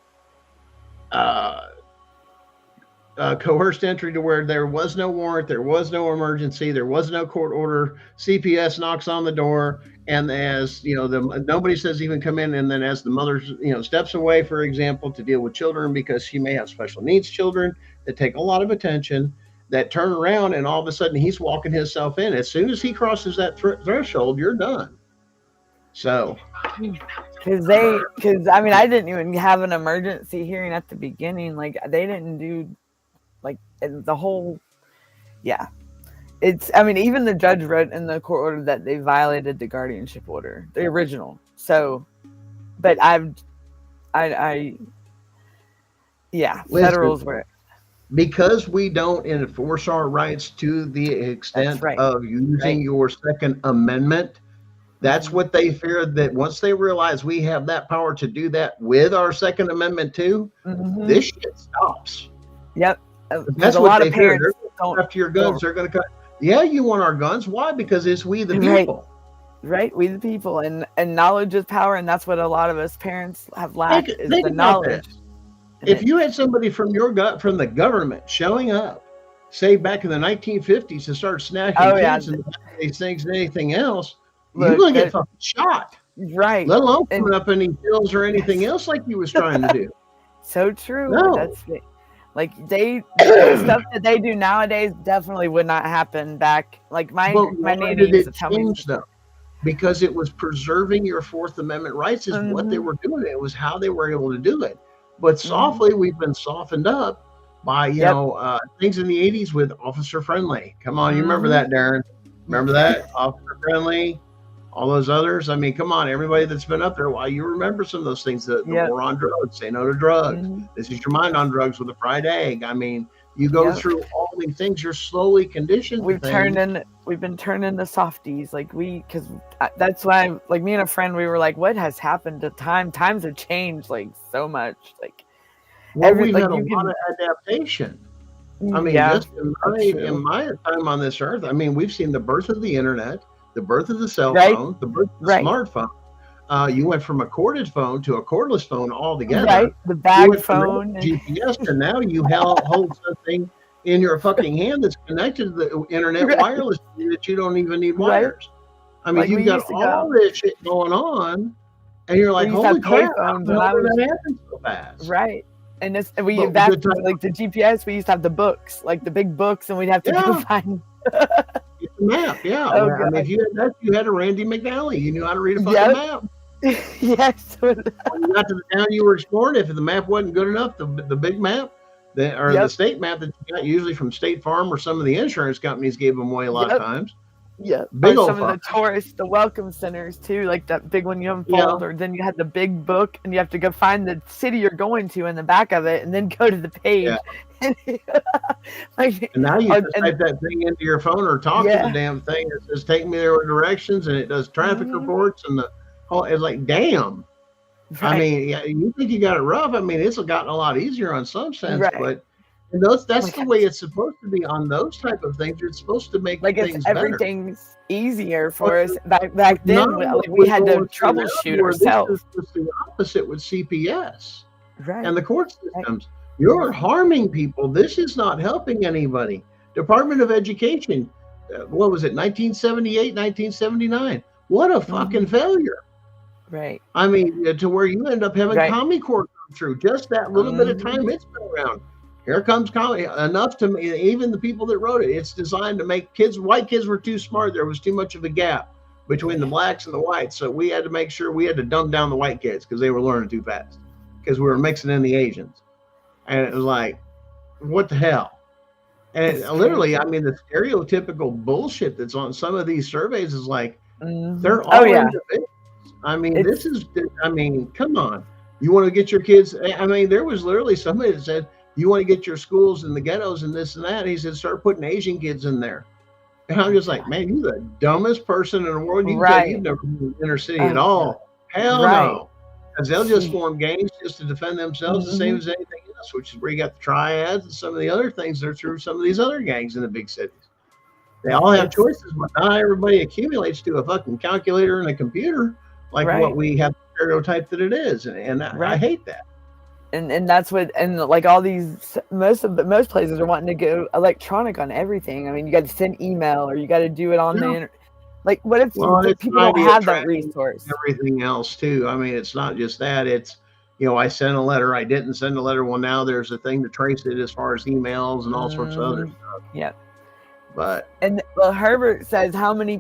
Speaker 8: coerced entry to where there was no warrant, there was no emergency, there was no court order. CPS knocks on the door, and as you know, nobody says even come in. And then as the mother, steps away, for example, to deal with children because she may have special needs children that take a lot of attention, that turn around and all of a sudden he's walking himself in. As soon as he crosses that threshold, you're done. So,
Speaker 9: because I didn't even have an emergency hearing at the beginning. Like they didn't do. Like the whole, even the judge wrote in the court order that they violated the guardianship order, the original. So, but federals were.
Speaker 8: Because we don't enforce our rights to the extent of using your Second Amendment, that's what they feared, that once they realize we have that power to do that with our Second Amendment too, this shit stops.
Speaker 9: Yep.
Speaker 8: That's a lot of parents don't after your guns. They're going to cut. Yeah, you want our guns. Why? Because it's we the people.
Speaker 9: Right, we the people, and knowledge is power, and that's what a lot of us parents have lacked is the knowledge.
Speaker 8: If you had somebody from the government showing up, say back in the 1950s, to start snatching kids and these things and anything else, you're going to get fucking shot.
Speaker 9: Right.
Speaker 8: Let alone coming up any hills or anything else like he was trying to do.
Speaker 9: So true.
Speaker 8: No.
Speaker 9: That's it. Like the stuff that they do nowadays definitely would not happen back. Like my neighbor used to tell me
Speaker 8: though, because it was preserving your Fourth Amendment rights is what they were doing. It was how they were able to do it. But softly, we've been softened up by things in the 80s with Officer Friendly. Come on, you remember that, Darren? Remember that? Officer Friendly, all those others. I mean, come on, everybody that's been up there, you remember some of those things. The war on drugs, say no to drugs. This is your mind on drugs with a fried egg. I mean, you go through all these things. You're slowly conditioned.
Speaker 9: We've been turned into softies, because that's why, like me and a friend, we were like, what has happened to time? Times have changed like so much. Like
Speaker 8: Well, we've
Speaker 9: like
Speaker 8: had a
Speaker 9: you
Speaker 8: lot
Speaker 9: can,
Speaker 8: of adaptation. I mean,
Speaker 9: yeah,
Speaker 8: just
Speaker 9: that's
Speaker 8: in
Speaker 9: true.
Speaker 8: my time on this earth, I mean, we've seen the birth of the internet, the birth of the cell
Speaker 9: Right,
Speaker 8: phone, the birth of the
Speaker 9: right,
Speaker 8: smartphone. You went from a corded phone to a cordless phone
Speaker 9: right.
Speaker 8: altogether.
Speaker 9: The
Speaker 8: You
Speaker 9: bag
Speaker 8: went from
Speaker 9: phone.
Speaker 8: GPS to now you hold something in your fucking hand that's connected to the internet
Speaker 9: Right,
Speaker 8: wirelessly that you don't even need
Speaker 9: right.
Speaker 8: wires. I mean,
Speaker 9: Like
Speaker 8: you've
Speaker 9: we
Speaker 8: got
Speaker 9: used to
Speaker 8: all
Speaker 9: go.
Speaker 8: this shit going on, and you're
Speaker 9: We
Speaker 8: like,
Speaker 9: used to
Speaker 8: holy
Speaker 9: have
Speaker 8: crap, how
Speaker 9: payphones
Speaker 8: the
Speaker 9: when
Speaker 8: hell
Speaker 9: I
Speaker 8: did
Speaker 9: was
Speaker 8: that happen so fast?
Speaker 9: right. And this, and we
Speaker 8: But the
Speaker 9: back
Speaker 8: time,
Speaker 9: like the GPS. We used to have the books, like the big books, and we'd have to go
Speaker 8: yeah,
Speaker 9: find.
Speaker 8: it's a map, yeah.
Speaker 9: Oh
Speaker 8: I mean, if
Speaker 9: God.
Speaker 8: you had that, you had a Randy McNally. You knew how to read a fucking
Speaker 9: Yep.
Speaker 8: map.
Speaker 9: Yes.
Speaker 8: When you got to the town you were exploring, if the map wasn't good enough, the big map, or the
Speaker 9: Yep.
Speaker 8: state map that you got usually from State Farm or some of the insurance companies gave them away a lot of
Speaker 9: Yep.
Speaker 8: times.
Speaker 9: Yeah,
Speaker 8: Big
Speaker 9: or
Speaker 8: old
Speaker 9: some of the
Speaker 8: fuckers.
Speaker 9: tourists, the welcome centers too, like that big one you
Speaker 8: Yeah,
Speaker 9: unfold, or then you had the big book, and you have to go find the city you're going to in the back of it, and then go to the
Speaker 8: yeah.
Speaker 9: page. Like,
Speaker 8: And now you just
Speaker 9: and
Speaker 8: type that thing into your phone or talk to the
Speaker 9: yeah,
Speaker 8: damn thing. It says, take me there with directions, and it does traffic
Speaker 9: mhm,
Speaker 8: reports and the whole, it's like, damn. I
Speaker 9: right,
Speaker 8: mean, yeah, you think you got it rough. I mean, it's gotten a lot easier on some sense,
Speaker 9: right.
Speaker 8: but that's
Speaker 9: Like,
Speaker 8: the way it's supposed to be on those type of things. It's supposed to make
Speaker 9: like it's
Speaker 8: things better.
Speaker 9: everything's easier
Speaker 8: But,
Speaker 9: for us. Back
Speaker 8: but not
Speaker 9: then, like
Speaker 8: what
Speaker 9: we
Speaker 8: we're
Speaker 9: had to
Speaker 8: going through now,
Speaker 9: troubleshoot
Speaker 8: where this
Speaker 9: ourselves.
Speaker 8: is just the opposite with CPS and
Speaker 9: Right,
Speaker 8: the court
Speaker 9: right.
Speaker 8: systems. You're harming people. This is not helping anybody. Department of Education, what was it, 1978, 1979? What a fucking
Speaker 9: Hmm.
Speaker 8: failure.
Speaker 9: Right,
Speaker 8: I mean, to where you end up having
Speaker 9: right.
Speaker 8: Commie Core come through just that little bit of
Speaker 9: Hmm.
Speaker 8: time it's been around. Here comes Commie, enough to me, even the people that wrote it, it's designed to make white kids were too smart. There was too much of a gap between the
Speaker 9: Yeah,
Speaker 8: blacks and the whites. So we had to make sure we had to dumb down the white kids because they were learning too fast because we were mixing in the Asians. And it was like, what the hell? And
Speaker 9: it's
Speaker 8: literally, I
Speaker 9: crazy.
Speaker 8: mean, the stereotypical bullshit that's on some of these surveys is like,
Speaker 9: Hmm.
Speaker 8: they're
Speaker 9: Oh
Speaker 8: all
Speaker 9: yeah,
Speaker 8: individuals. I mean,
Speaker 9: it's
Speaker 8: I mean, come on. You want to get your kids, I mean, there was literally somebody that said, you want to get your schools in the ghettos and this and that. He said, start putting Asian kids in there. And I'm just like, man, you're the dumbest person in the world. You can tell you've
Speaker 9: right.
Speaker 8: never been in the inner city at
Speaker 9: Oh God,
Speaker 8: all. Hell
Speaker 9: right.
Speaker 8: no. Because they'll just
Speaker 9: See.
Speaker 8: form gangs just to defend themselves the same
Speaker 9: Hmm.
Speaker 8: as anything else, which is where you got the triads and some of the other things that are through some of these other gangs in the big cities. They
Speaker 9: Yeah,
Speaker 8: all have
Speaker 9: it's
Speaker 8: choices, but not everybody accumulates to a fucking calculator and a computer like what
Speaker 9: right,
Speaker 8: we have stereotyped that it is. And I
Speaker 9: right.
Speaker 8: hate that.
Speaker 9: And that's what, and like all these, most places are wanting to go electronic on everything. I mean, you got to send email, or you got to do it on the
Speaker 8: Yeah.
Speaker 9: internet. Like, what if
Speaker 8: Well, it's
Speaker 9: people
Speaker 8: an
Speaker 9: don't
Speaker 8: idea of
Speaker 9: have that
Speaker 8: tracking
Speaker 9: resource?
Speaker 8: everything else too. I mean, it's not just that. It's, I sent a letter, I didn't send a letter. Well, now there's a thing to trace it as far as emails and all sorts of other
Speaker 9: Hmm.
Speaker 8: stuff.
Speaker 9: Yeah.
Speaker 8: But
Speaker 9: And well, Herbert says how many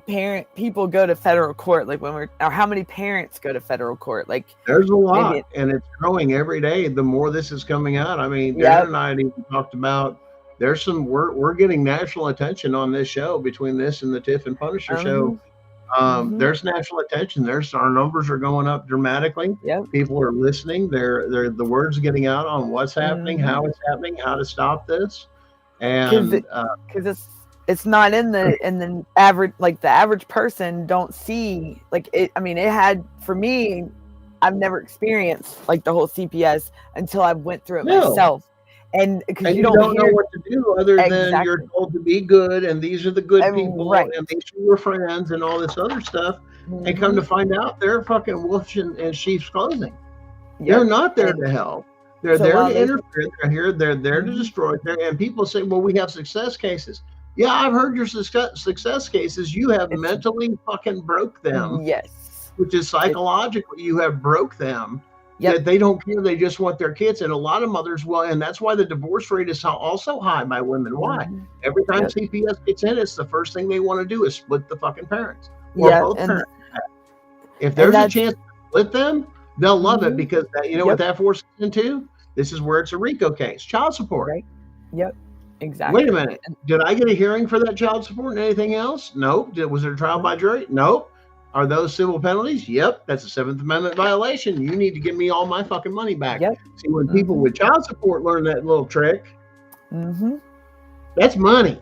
Speaker 9: people go to federal court, like or how many parents go to federal court, like
Speaker 8: there's a
Speaker 9: maybe
Speaker 8: lot, and it's growing every day. The more this is coming out, I mean, Darren
Speaker 9: yep.
Speaker 8: and I had even talked about. There's some we're getting national attention on this show between this and the Tiff and Punisher show.
Speaker 9: Hmm.
Speaker 8: There's national attention. There's our numbers are going up dramatically.
Speaker 9: Yep.
Speaker 8: People are listening. They're the words getting out on what's happening, how it's happening, how to stop this, and
Speaker 9: Because it's not in the average, like the average person don't see like it. I mean, it had, for me, I've never experienced like the whole CPS until I went through it
Speaker 8: no.
Speaker 9: myself. And because
Speaker 8: And
Speaker 9: you
Speaker 8: you
Speaker 9: don't
Speaker 8: don't know
Speaker 9: hear
Speaker 8: what to do other than you're
Speaker 9: exactly.
Speaker 8: told to be good, and these are the good people,
Speaker 9: Right.
Speaker 8: and these are your friends, and all this other stuff. And come to find out, they're fucking wolves in sheep's clothing. They're
Speaker 9: Yep.
Speaker 8: not there
Speaker 9: And
Speaker 8: to help. They're
Speaker 9: so
Speaker 8: there
Speaker 9: while
Speaker 8: to
Speaker 9: they
Speaker 8: interfere. They're there to destroy. And people say, well, we have success cases. Yeah, I've heard your success cases. You have
Speaker 9: it's
Speaker 8: mentally fucking broke them,
Speaker 9: yes.
Speaker 8: which is psychologically, you have broke them.
Speaker 9: Yep.
Speaker 8: That they don't care. They just want their kids. And a lot of mothers will. And that's why the divorce rate is also high by women. Why? Every time
Speaker 9: Yep.
Speaker 8: CPS gets in, it's the first thing they want to do is split the fucking parents or
Speaker 9: Yeah.
Speaker 8: both
Speaker 9: And
Speaker 8: parents. If there's a chance to split them, they'll love it because what that forces into? This is where it's a RICO case, child support.
Speaker 9: Right. Yep. Exactly.
Speaker 8: Wait a minute. Did I get a hearing for that child support and anything else? Nope. Was there a trial by jury? Nope. Are those civil penalties? Yep. That's a Seventh Amendment violation. You need to give me all my fucking money back.
Speaker 9: Yep.
Speaker 8: See, when people with child support learn that little trick,
Speaker 9: Mm-hmm.
Speaker 8: that's money.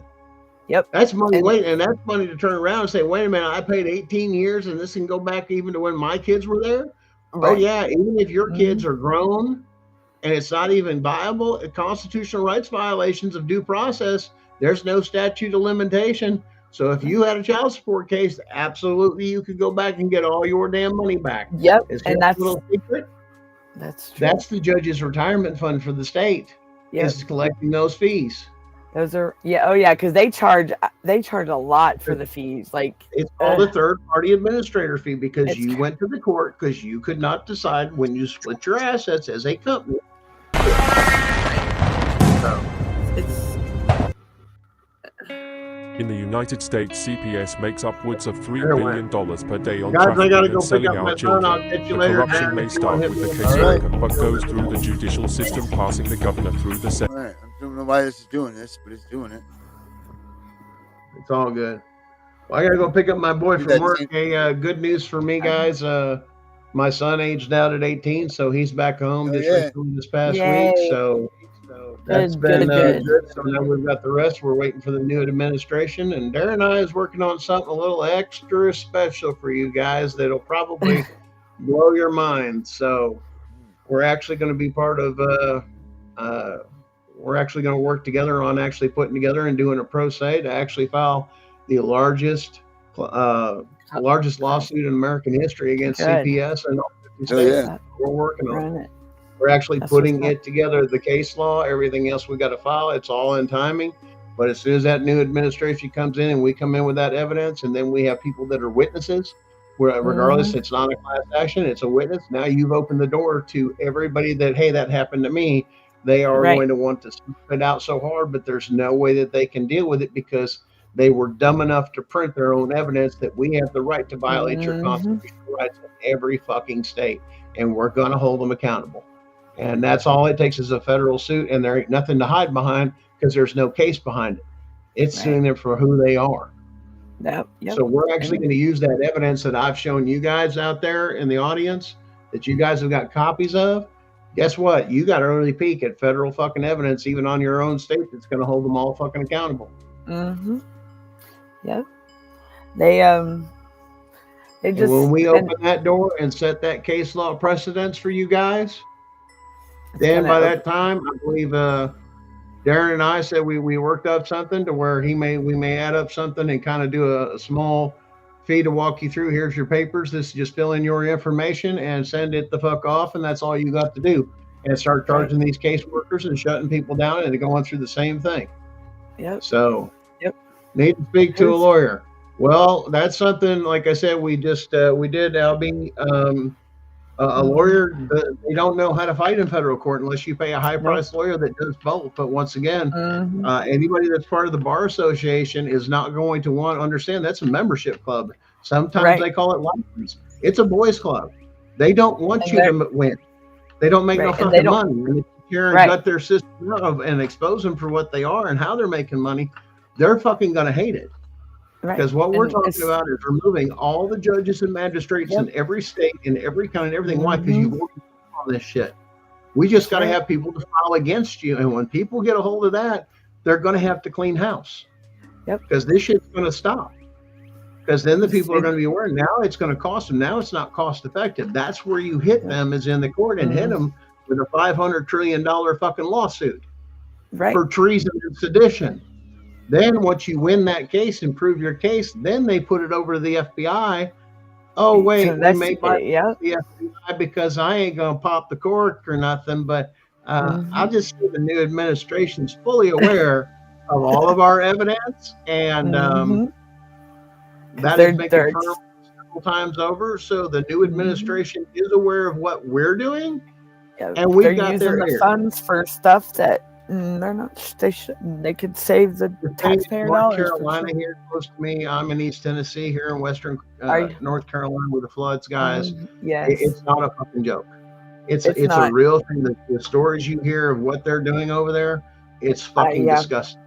Speaker 9: Yep.
Speaker 8: That's money. And that's money to turn around and say, wait a minute, I paid 18 years and this can go back even to when my kids were there. Right. Oh yeah. Even if your kids are grown, and it's not even viable. Constitutional rights violations of due process, there's no statute of limitation. So if you had a child support case, absolutely you could go back and get all your damn money back.
Speaker 9: Yep,
Speaker 8: It's
Speaker 9: and
Speaker 8: just
Speaker 9: that's
Speaker 8: a little secret.
Speaker 9: That's true.
Speaker 8: That's the judge's retirement fund for the state.
Speaker 9: Yep.
Speaker 8: Is collecting those fees.
Speaker 9: Those are because they charge a lot for the fees. Like
Speaker 8: it's called a third party administrator fee because
Speaker 9: It's
Speaker 8: you went to the court because you could not decide when you split your assets as a company.
Speaker 6: In the United States, CPS makes upwards of $3 billion per day on
Speaker 8: Guys, I gotta
Speaker 6: trafficking
Speaker 8: go
Speaker 6: and selling
Speaker 8: pick up
Speaker 6: our
Speaker 8: my phone.
Speaker 6: children.
Speaker 8: I'll catch you
Speaker 6: The
Speaker 8: later.
Speaker 6: corruption may start with the caseworker, but goes through the judicial system, passing the governor through the Senate.
Speaker 7: All right. I don't know why this is doing this, but it's doing it.
Speaker 8: It's all good. Well, I gotta go pick up my boy from work. Hey, good news for me, guys. My son aged out at 18, so he's back home this past week. So that's been good. So now we've got the rest. We're waiting for the new administration, and Darren and I is working on something a little extra special for you guys that'll probably blow your mind. So we're actually going to be part of. We're actually going to work together on actually putting together and doing a pro se to actually file the largest lawsuit in American history against CPS and all 50 states. We're working on it. We're actually putting it together, the case law, everything else we got to file. It's all in timing. But as soon as that new administration comes in and we come in with that evidence, and then we have people that are witnesses, regardless, it's not a class action, it's a witness. Now you've opened the door to everybody that, hey, that happened to me. They are going to want to spit it out so hard, but there's no way that they can deal with it because they were dumb enough to print their own evidence that we have the right to violate your constitutional rights in every fucking state. And we're going to hold them accountable. And that's all it takes is a federal suit, and there ain't nothing to hide behind because there's no case behind it. It's suing them for who they are. So we're actually going to use that evidence that I've shown you guys out there in the audience that you guys have got copies of. Guess what? You got an early peek at federal fucking evidence, even on your own state, that's going to hold them all fucking accountable.
Speaker 9: Yep. They just,
Speaker 8: when we open that door and set that case law precedence for you guys, then by that time, I believe Darren and I said we worked up something to where we may add up something and kind of do a small fee to walk you through. Here's your papers. This is just fill in your information and send it the fuck off, and that's all you got to do. And start charging these caseworkers and shutting people down and going through the same thing. So need to speak to a lawyer. Well, that's something, like I said, we did, Albie. A lawyer, they don't know how to fight in federal court unless you pay a high-priced lawyer that does both. But once again, anybody that's part of the Bar Association is not going to want to understand that's a membership club. Sometimes they call it license. It's a boys' club. They don't want you to win. They don't make no fucking money. And if you care and gut their system out and expose them for what they are and how they're making money, they're fucking going to hate it. Because what we're talking about is removing all the judges and magistrates in every state, in every county, and everything. Why? Because you work on this shit. We just got to have people to file against you. And when people get a hold of that, they're going to have to clean house. Because this shit's going to stop. Because then the people are going to be aware. Now it's going to cost them. Now it's not cost effective. That's where you hit them, is in the court, and hit them with a $500 trillion fucking lawsuit for treason and sedition. Then once you win that case and prove your case, then they put it over to the FBI. Oh, wait, we may buy the FBI because I ain't going to pop the cork or nothing. But I'll just say the new administration's fully aware of all of our evidence. And that has been confirmed several times over. So the new administration is aware of what we're doing. And we've got
Speaker 9: using
Speaker 8: their
Speaker 9: the funds for stuff that they're not. They could save the taxpayer dollars.
Speaker 8: North Carolina here, close to me. I'm in East Tennessee here in Western North Carolina with the floods, guys. It's not a fucking joke. It's a real thing. The stories you hear of what they're doing over there, it's fucking disgusting.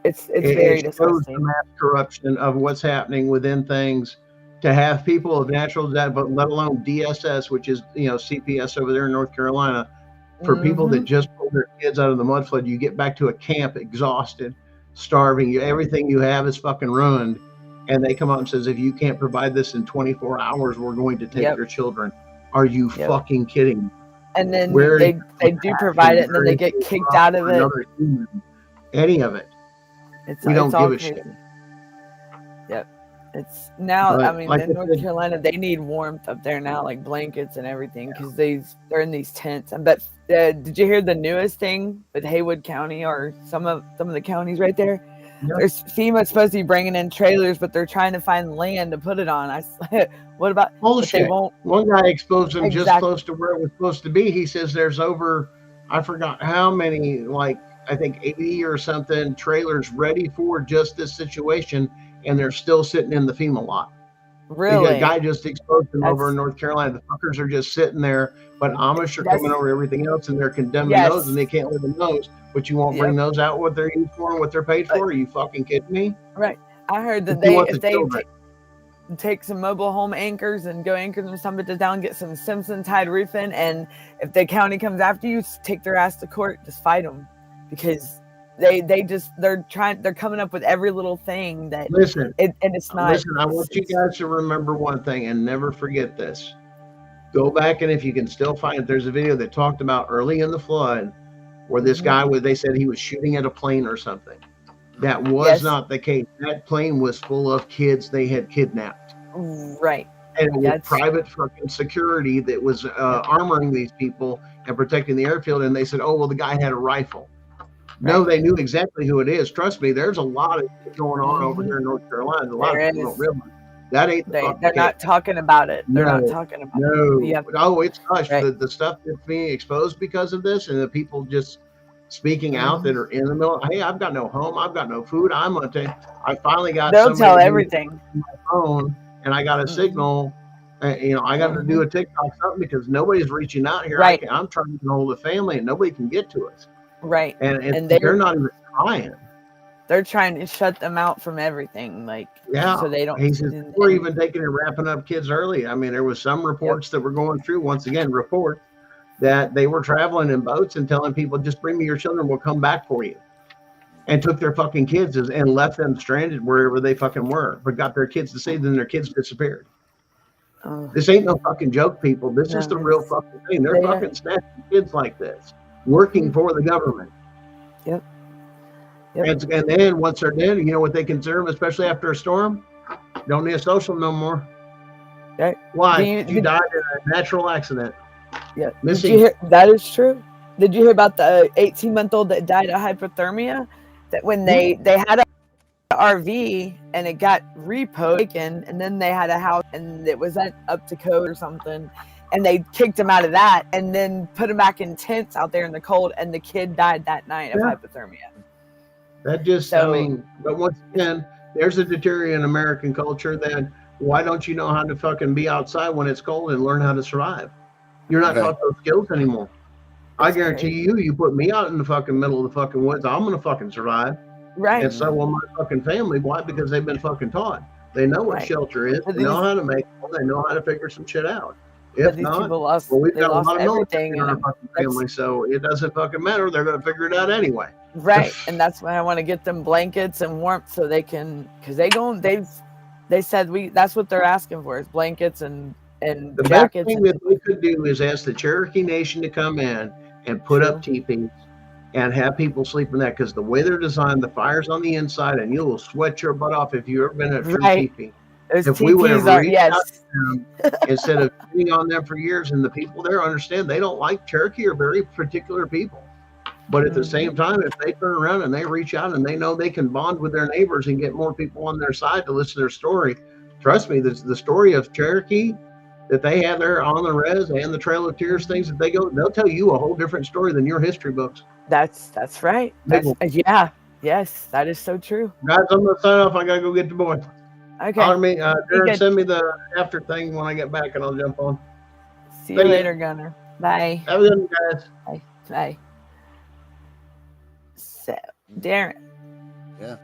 Speaker 9: It's very disgusting.
Speaker 8: The mass corruption of what's happening within things. To have people of natural death, but let alone DSS, which is CPS over there in North Carolina. For people that just pulled their kids out of the mud flood, you get back to a camp exhausted, starving. Everything you have is fucking ruined. And they come out and says, if you can't provide this in 24 hours, we're going to take your children. Are you fucking kidding me?
Speaker 9: and then
Speaker 8: Where
Speaker 9: they do provide it, and then they get kicked out of it.
Speaker 8: Any of it. We don't
Speaker 9: all
Speaker 8: give a
Speaker 9: crazy.
Speaker 8: shit.
Speaker 9: Yep. It's now.
Speaker 8: But
Speaker 9: I mean,
Speaker 8: like
Speaker 9: in
Speaker 8: I
Speaker 9: North
Speaker 8: said-
Speaker 9: Carolina, they need warmth up there now, like blankets and everything, because they're in these tents. But did you hear the newest thing with Haywood County or some of the counties right there?
Speaker 8: Yeah.
Speaker 9: There's FEMA's supposed to be bringing in trailers, but they're trying to find land to put it on. What about?
Speaker 8: Bullshit.
Speaker 9: They won't.
Speaker 8: One guy exposed them just
Speaker 9: Exactly.
Speaker 8: close to where it was supposed to be. He says there's over, I forgot how many, like I think 80 or something trailers ready for just this situation, and they're still sitting in the FEMA lot.
Speaker 9: Really?
Speaker 8: The guy just exposed them over in North Carolina. The fuckers are just sitting there, but Amish are coming over everything else, and they're condemning those, and they can't live in those. But you won't bring those out, what they're used for and what they're paid for? Are you fucking kidding me?
Speaker 9: Right. I heard that if they take some mobile home anchors and go anchor them some bitches down, get some Simpson tied roof in, and if the county comes after you, take their ass to court, just fight them, because they're coming up with every little thing that and it's not.
Speaker 8: Listen, I want you guys to remember one thing and never forget this. Go back, and if you can still find it, there's a video that talked about early in the flood where this guy, they said he was shooting at a plane or something. That was not the case. That plane was full of kids they had kidnapped.
Speaker 9: Right.
Speaker 8: And it was private fucking security that was armoring these people and protecting the airfield. And they said, oh, well, the guy had a rifle. Right. No, they knew exactly who it is. Trust me, there's a lot of shit going on over here in North Carolina. A lot of people don't realize. That ain't
Speaker 9: they're not talking about it. They're not talking about it.
Speaker 8: Oh, it's hush. The stuff that's being exposed because of this, and the people just speaking out that are in the middle. Hey, I've got no home. I've got no food. I'm gonna tell you. I finally got.
Speaker 9: They'll tell everything.
Speaker 8: On my phone, and I got a signal. I got to do a TikTok something because nobody's reaching out here.
Speaker 9: Right.
Speaker 8: I'm trying to get hold of the family, and nobody can get to us.
Speaker 9: Right.
Speaker 8: And they're not even trying.
Speaker 9: They're trying to shut them out from everything, so they don't.
Speaker 8: He says we're even taking and wrapping up kids early. I mean, there was some reports that were going through. Once again, reports that they were traveling in boats and telling people, "Just bring me your children. We'll come back for you," and took their fucking kids and left them stranded wherever they fucking were. But got their kids to see, then their kids disappeared. This ain't no fucking joke, people. This is the real fucking thing. They're fucking snatching kids like this, working for the government.
Speaker 9: Yep.
Speaker 8: And then once they're dead, you know what they consider them, especially after a storm? Don't need a social no more.
Speaker 9: Right.
Speaker 8: Why? You died in a natural accident.
Speaker 9: Yeah.
Speaker 8: Missing.
Speaker 9: Did you hear, that is true. Did you hear about the 18-month-old that died of hypothermia? That when they had an RV and it got repoed, and then they had a house and it was up to code or something, and they kicked him out of that and then put him back in tents out there in the cold, and the kid died that night of hypothermia.
Speaker 8: That just, I mean, but once again, there's a deteriorating American culture that why don't you know how to fucking be outside when it's cold and learn how to survive? You're not taught those skills anymore. I guarantee you put me out in the fucking middle of the fucking woods, I'm going to fucking survive.
Speaker 9: Right.
Speaker 8: And so will my fucking family. Why? Because they've been fucking taught. They know what shelter is. They know how to make it. They know how to figure some shit out. If not, we've got a lot of military in our fucking family, so it doesn't fucking matter. They're going to figure it out anyway.
Speaker 9: Right, and that's why I want to get them blankets and warmth so they can, because they said that's what they're asking for is blankets and
Speaker 8: the
Speaker 9: jackets.
Speaker 8: best thing that we could do is ask the Cherokee Nation to come in and put up teepees and have people sleep in that, because the way they're designed, the fire's on the inside, and you will sweat your butt off if you've ever been at a true teepee. If we would have reached out to them instead of sitting on them for years, and the people there understand they don't like Cherokee are very particular people. But at the same time, if they turn around and they reach out and they know they can bond with their neighbors and get more people on their side to listen to their story, trust me, the story of Cherokee that they have there on the res and the Trail of Tears things that they'll tell you a whole different story than your history books.
Speaker 9: That's right. Yes, that is so true.
Speaker 8: Guys, I'm gonna sign off. I gotta go get the boy.
Speaker 9: Okay.
Speaker 8: Darren, send me the after thing when I get back, and I'll jump on.
Speaker 9: See you later, Gunner. Bye.
Speaker 8: Have a good one, guys.
Speaker 9: Bye. So, Darren.
Speaker 7: Yeah.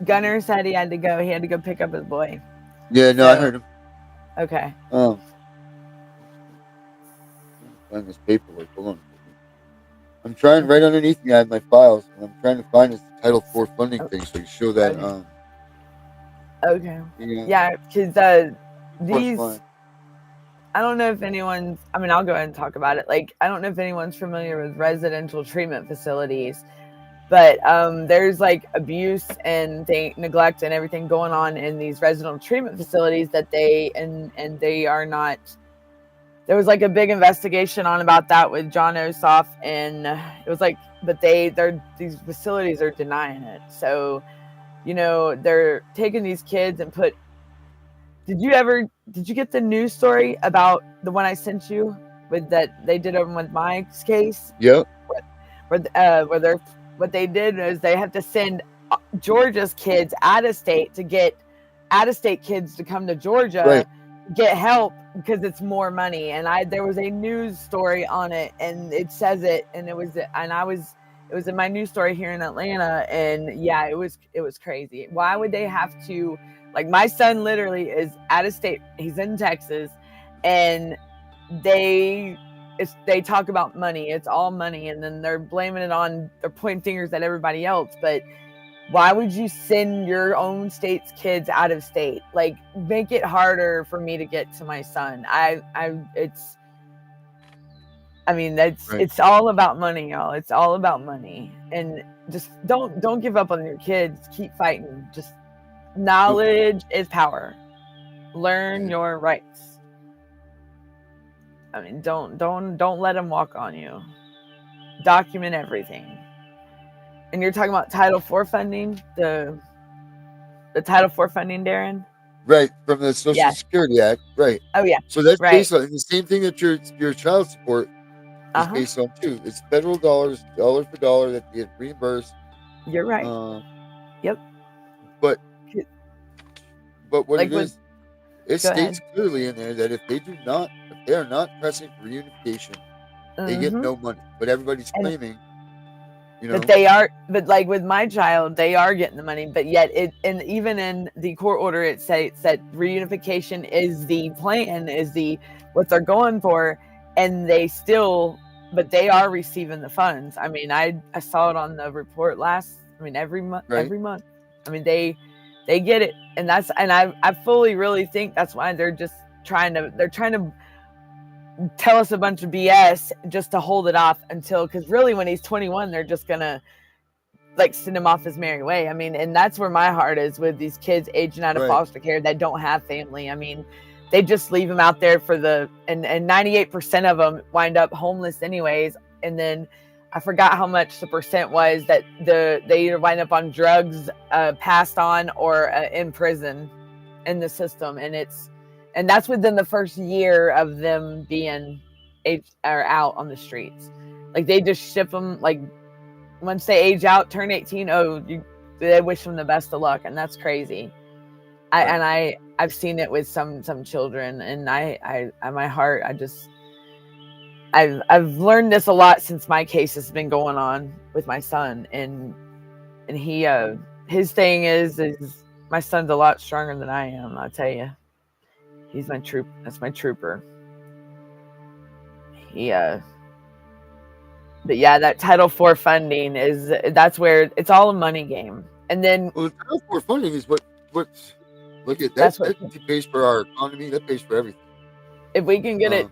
Speaker 9: Gunner said he had to go. He had to go pick up his boy.
Speaker 7: Yeah, no, I heard him.
Speaker 9: Okay.
Speaker 7: Find this paperwork. Hold on. I'm trying right underneath me. I have my files, and I'm trying to find this Title IV funding thing so you show that.
Speaker 9: Okay. Yeah, because these I don't know if anyone's, I mean, I'll go ahead and talk about it. Like, I don't know if anyone's familiar with residential treatment facilities, but there's like abuse and neglect and everything going on in these residential treatment facilities that and they are not. There was like a big investigation on about that with John Ossoff, and it was like, but these facilities are denying it. So, they're taking these kids and did you get the news story about the one I sent you with that they did over with Mike's case?
Speaker 7: Yep.
Speaker 9: What they did is they have to send Georgia's kids out of state to get out of state kids to come to Georgia,
Speaker 7: right,
Speaker 9: get help because it's more money. And there was a news story on it, and it says it, and it was in my news story here in Atlanta, and yeah, it was crazy. Why would they have to? Like, my son literally is out of state. He's in Texas, and they talk about money. It's all money, and then they're blaming it on. They're pointing fingers at everybody else. But why would you send your own state's kids out of state? Like, make it harder for me to get to my son. It's all about money, y'all. It's all about money, and just don't give up on your kids. Keep fighting. Just knowledge is power. Learn your rights. I mean, don't let them walk on you. Document everything. And you're talking about Title IV funding, the Title IV funding, Darren?
Speaker 7: Right, from the Social Security Act, right.
Speaker 9: Oh yeah.
Speaker 7: So that's based on the same thing that your child support is based on too. It's federal dollars, dollar for dollar, that get reimbursed.
Speaker 9: You're right. Yep.
Speaker 7: But what it states clearly in there that if they are not pressing for reunification, they get no money. But everybody's claiming,
Speaker 9: But they are, but like with my child, they are getting the money, but yet and even in the court order, it states that reunification is the plan, what they're going for, and but they are receiving the funds. I mean, I saw it on the report every month, I mean, they get it. And I fully really think that's why they're trying to tell us a bunch of BS just to hold it off because really when he's 21, they're just gonna like send him off his merry way. I mean, and that's where my heart is with these kids aging out of foster care that don't have family. I mean, they just leave them out there and 98% of them wind up homeless anyways. And then I forgot how much the percent was that they either wind up on drugs, passed on, or in prison in the system. And that's within the first year of them being out on the streets. Like, they just ship them, like, once they age out, turn 18, they wish them the best of luck. And that's crazy. I've seen it with some children, and my heart, I've learned this a lot since my case has been going on with my son, and he his thing is my son's a lot stronger than I am. I'll tell you, he's my troop. That's my trooper. But yeah, that Title IV funding that's where it's all a money game. And then
Speaker 7: Title IV funding is what look at that pays for our economy. That pays for everything.
Speaker 9: If we can get it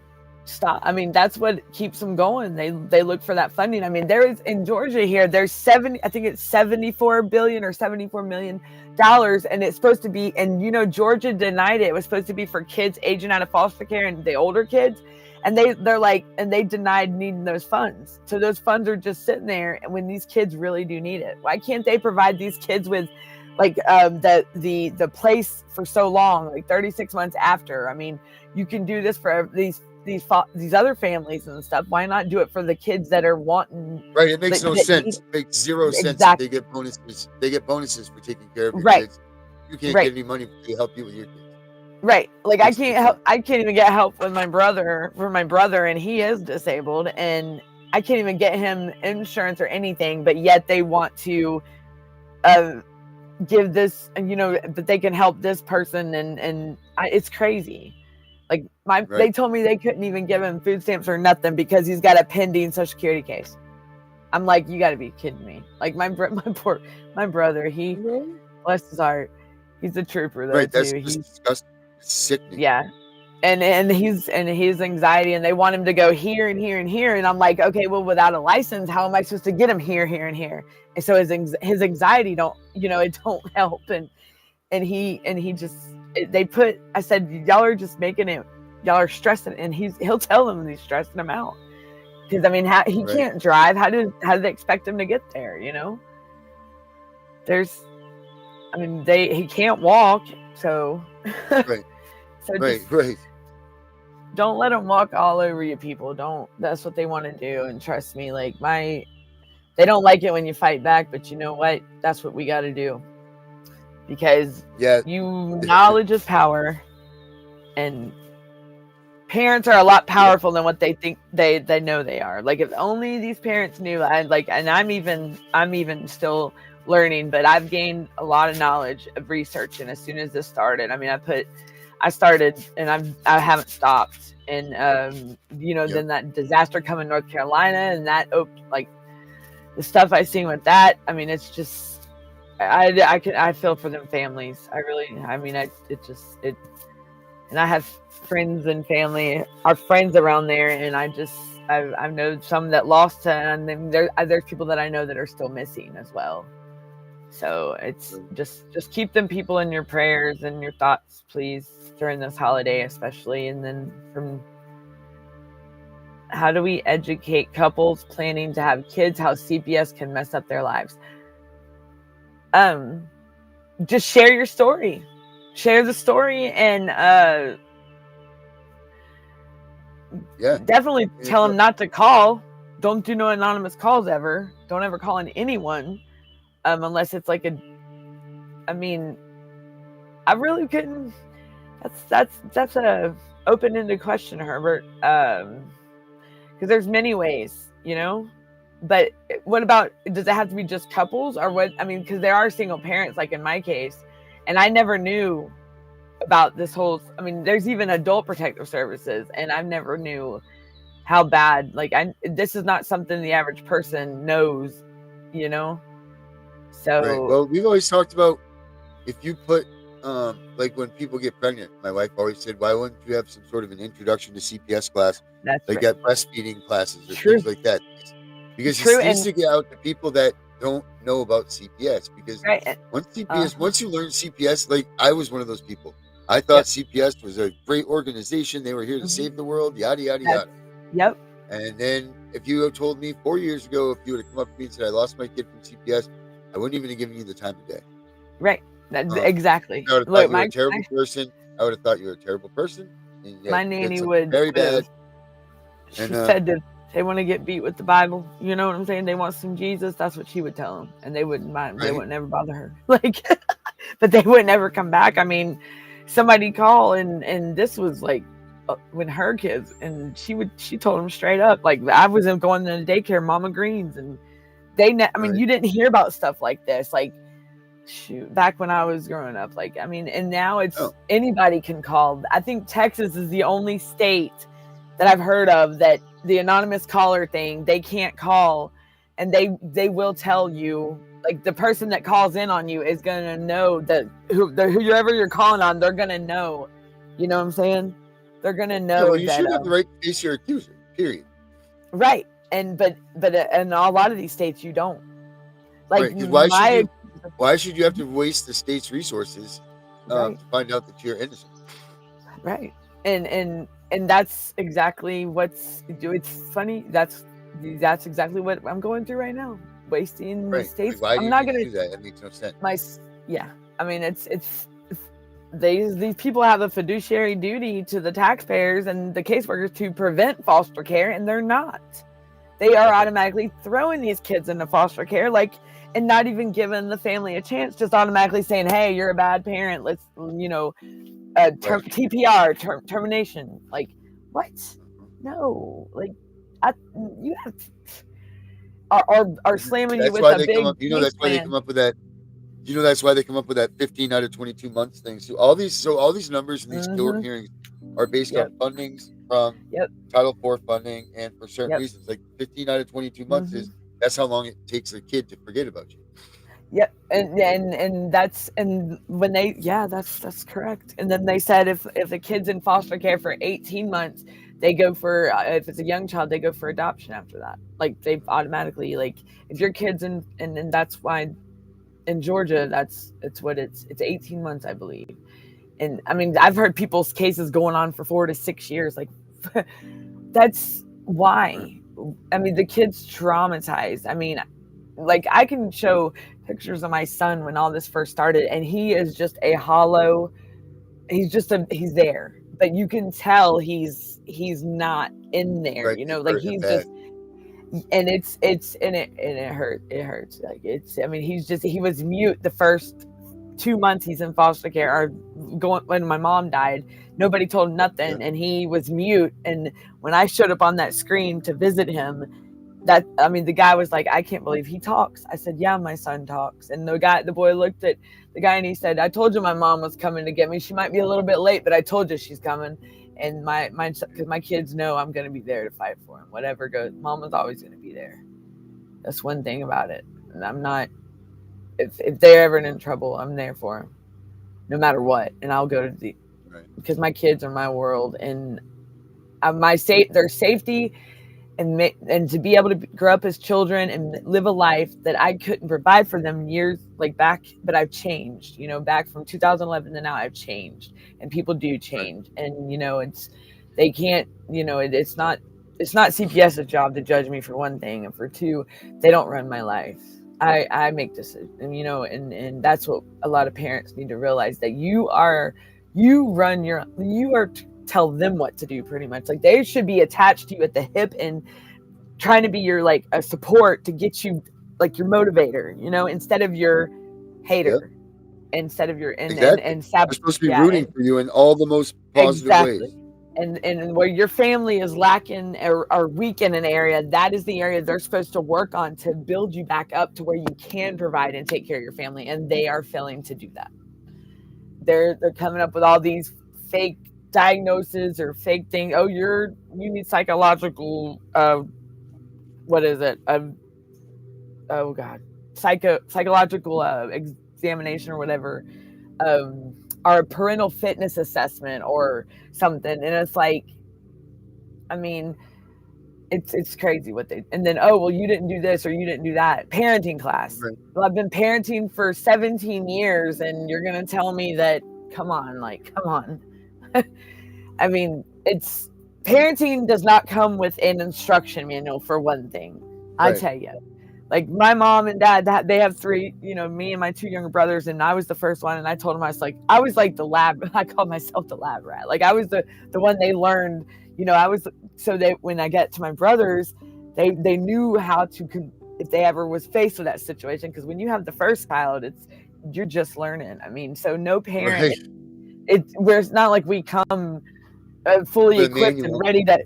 Speaker 9: stop. I mean, that's what keeps them going. They look for that funding. I mean, there is in Georgia here, there's I think it's $74 billion or $74 million, and it's supposed to be, and Georgia denied it. It was supposed to be for kids aging out of foster care and the older kids. And they denied needing those funds. So those funds are just sitting there when these kids really do need it. Why can't they provide these kids with like the place for so long, like 36 months after? I mean, you can do this for these other families and stuff. Why not do it for the kids that are wanting?
Speaker 7: Right. It makes no sense. It makes zero sense. If they get bonuses. They get bonuses for taking care of your kids. You can't get any money to help you with your kids.
Speaker 9: Right. Like, I can't even get help with my brother, and he is disabled, and I can't even get him insurance or anything, but yet they want to give this, but they can help this person, and it's crazy. Like, they told me they couldn't even give him food stamps or nothing because he's got a pending Social Security case. I'm like, you got to be kidding me. Like, my brother, he bless his heart, he's a trooper though.
Speaker 7: Right, that's
Speaker 9: too.
Speaker 7: disgusting. Sickening.
Speaker 9: Yeah, and his anxiety, and they want him to go here and here and here, and I'm like, okay, well, without a license, how am I supposed to get him here, here, and here? And so his anxiety don't, it don't help, and he just I said, y'all are just making it, y'all are stressing, and he'll tell them he's stressing them out, because I mean, he can't drive. How do they expect him to get there? He can't walk, so
Speaker 7: Right.
Speaker 9: so
Speaker 7: Right.
Speaker 9: don't let them walk all over you, people. Don't. That's what they want to do, and trust me, like they don't like it when you fight back, but you know what? That's what we got to do, because knowledge is power, and parents are a lot powerful than what they think they know they are. Like, if only these parents knew. And I'm even still learning, but I've gained a lot of knowledge of research. And as soon as this started, I mean, I started, and I haven't stopped. And then that disaster come in North Carolina, and that like the stuff I seen with that. I mean, it's just I feel for them families. I really. I mean, and I have friends and family, our friends around there, and I know some that lost, and then there's people that I know that are still missing as well. So it's just keep them people in your prayers and your thoughts, please, during this holiday especially. And then from how do we educate couples planning to have kids how CPS can mess up their lives? Just share your story. Share the story, and definitely tell them not to call. Don't do no anonymous calls ever. Don't ever call on anyone, unless it's like I mean, I really couldn't. That's a open-ended question, Herbert. Because there's many ways, But what about? Does it have to be just couples, or what? I mean, because there are single parents, like in my case. And I never knew about this whole, I mean, there's even adult protective services, and I never knew how bad, this is not something the average person knows, So.
Speaker 7: Right. Well, we've always talked about, if you put, like when people get pregnant, my wife always said, why wouldn't you have some sort of an introduction to CPS class?
Speaker 9: That's right.
Speaker 7: Got breastfeeding classes or things like that. Because it needs to get out to people that don't know about CPS, because once you learn CPS, like I was one of those people. I thought CPS was a great organization. They were here to save the world, yada, yada, yada.
Speaker 9: Yep.
Speaker 7: And then if you had told me 4 years ago, if you would have come up to me and said, I lost my kid from CPS, I wouldn't even have given you the time of day.
Speaker 9: Right. Exactly.
Speaker 7: I would have thought you were a terrible person. I would have thought you were a terrible person. And
Speaker 9: my nanny would
Speaker 7: very bad.
Speaker 9: She said that they want to get beat with the Bible. You know what I'm saying? They want some Jesus. That's what she would tell them, and they wouldn't mind. They wouldn't ever bother her. But they wouldn't ever come back. I mean, somebody call, and this was like when her kids, and she told them straight up, like, I wasn't going to the daycare, Mama Greens, and you didn't hear about stuff like this, like, shoot, back when I was growing up, and now it's anybody can call. I think Texas is the only state that I've heard of that the anonymous caller thing, they can't call, and they will tell you, like, the person that calls in on you is going to know that whoever you're calling on, they're going to know. You know what I'm saying? They're going to know.
Speaker 7: You should have the right to face your accuser, period.
Speaker 9: Right. But in a lot of these states, you don't. Like,
Speaker 7: why should you have to waste the state's resources to find out that you're innocent?
Speaker 9: Right. And that's exactly it's funny. That's exactly what I'm going through right now. Wasting the states.
Speaker 7: Like, why I'm not going to do that. That makes no sense.
Speaker 9: I mean, it's these people have a fiduciary duty to the taxpayers and the caseworkers to prevent foster care, and they're not. They are automatically throwing these kids into foster care, and not even giving the family a chance, just automatically saying, hey, you're a bad parent. Let's, TPR, termination. Like, what? No. Like, you have are slamming you with a big.
Speaker 7: That's why they come up with that. That's why they come up with that 15 out of 22 months thing. So all these numbers in these court hearings are based on fundings from Title IV funding, and for certain reasons, like 15 out of 22 months that's how long it takes a kid to forget about you.
Speaker 9: Yep, and that's and when they that's correct. And then they said if the kid's in foster care for 18 months, they go for if it's a young child, they go for adoption after that. Like they automatically like if your kid's in and that's why in Georgia it's what it's 18 months I believe. And I mean I've heard people's cases going on for 4 to 6 years. Like that's why. I mean the kid's traumatized. I mean like I can show pictures of my son when all this first started and he is just a hollow he's there but you can tell he's not in there,
Speaker 7: Right.
Speaker 9: you
Speaker 7: It's
Speaker 9: know, like
Speaker 7: hurt him
Speaker 9: he's
Speaker 7: bad.
Speaker 9: just and it hurts. I mean he was mute the first 2 months he's in foster care or going when my mom died. Nobody told him nothing
Speaker 7: Yeah.
Speaker 9: and he was mute, and when I showed up on that screen to visit him, that I mean the guy was like, I can't believe he talks. I said, yeah, my son talks. And the boy looked at the guy and he said, I told you my mom was coming to get me. She might be a little bit late, but I told you she's coming. And because my kids know I'm going to be there to fight for him, whatever goes. Mama's always going to be there. That's one thing about it. And I'm not, if they're ever in trouble, I'm there for them no matter what. And I'll go to because my kids are my world, and their safety and to be able to grow up as children and live a life that I couldn't provide for them years like back, but I've changed, you know, back from 2011 to now I've changed, and people do change. And, you know, they can't, you know, it's not CPS's job to judge me for one thing. And for two, they don't run my life. I make decisions, you know, and that's what a lot of parents need to realize, that you are tell them what to do pretty much. Like they should be attached to you at the hip and trying to be your like a support to get you like your motivator, you know, instead of your hater, instead of your
Speaker 7: Exactly.
Speaker 9: and
Speaker 7: They're supposed to be rooting for you in all the most positive
Speaker 9: exactly.
Speaker 7: ways.
Speaker 9: And where your family is lacking or weak in an area, that is the area they're supposed to work on to build you back up to where you can provide and take care of your family. And they are failing to do that. They're coming up with all these fake diagnoses or fake thing. Oh, you need psychological what is it? Oh god, psychological examination or whatever, or a parental fitness assessment or something. And it's like, I mean, it's crazy what they. And then, oh well, you didn't do this or you didn't do that. Parenting class.
Speaker 7: Right.
Speaker 9: Well, I've been parenting for 17 years, and you're gonna tell me that? Come on. I mean, it's parenting does not come with an instruction manual for one thing. I tell you, like my mom and dad, they have three, you know, me and my two younger brothers, and I was the first one. And I told them I was like the lab. I called myself the lab rat. Like I was the one they learned. You know, I was so that when I get to my brothers, they knew how to if they ever was faced with that situation. Because when you have the first child, you're just learning. I mean, so no parent. Where it's not like we come fully equipped and ready to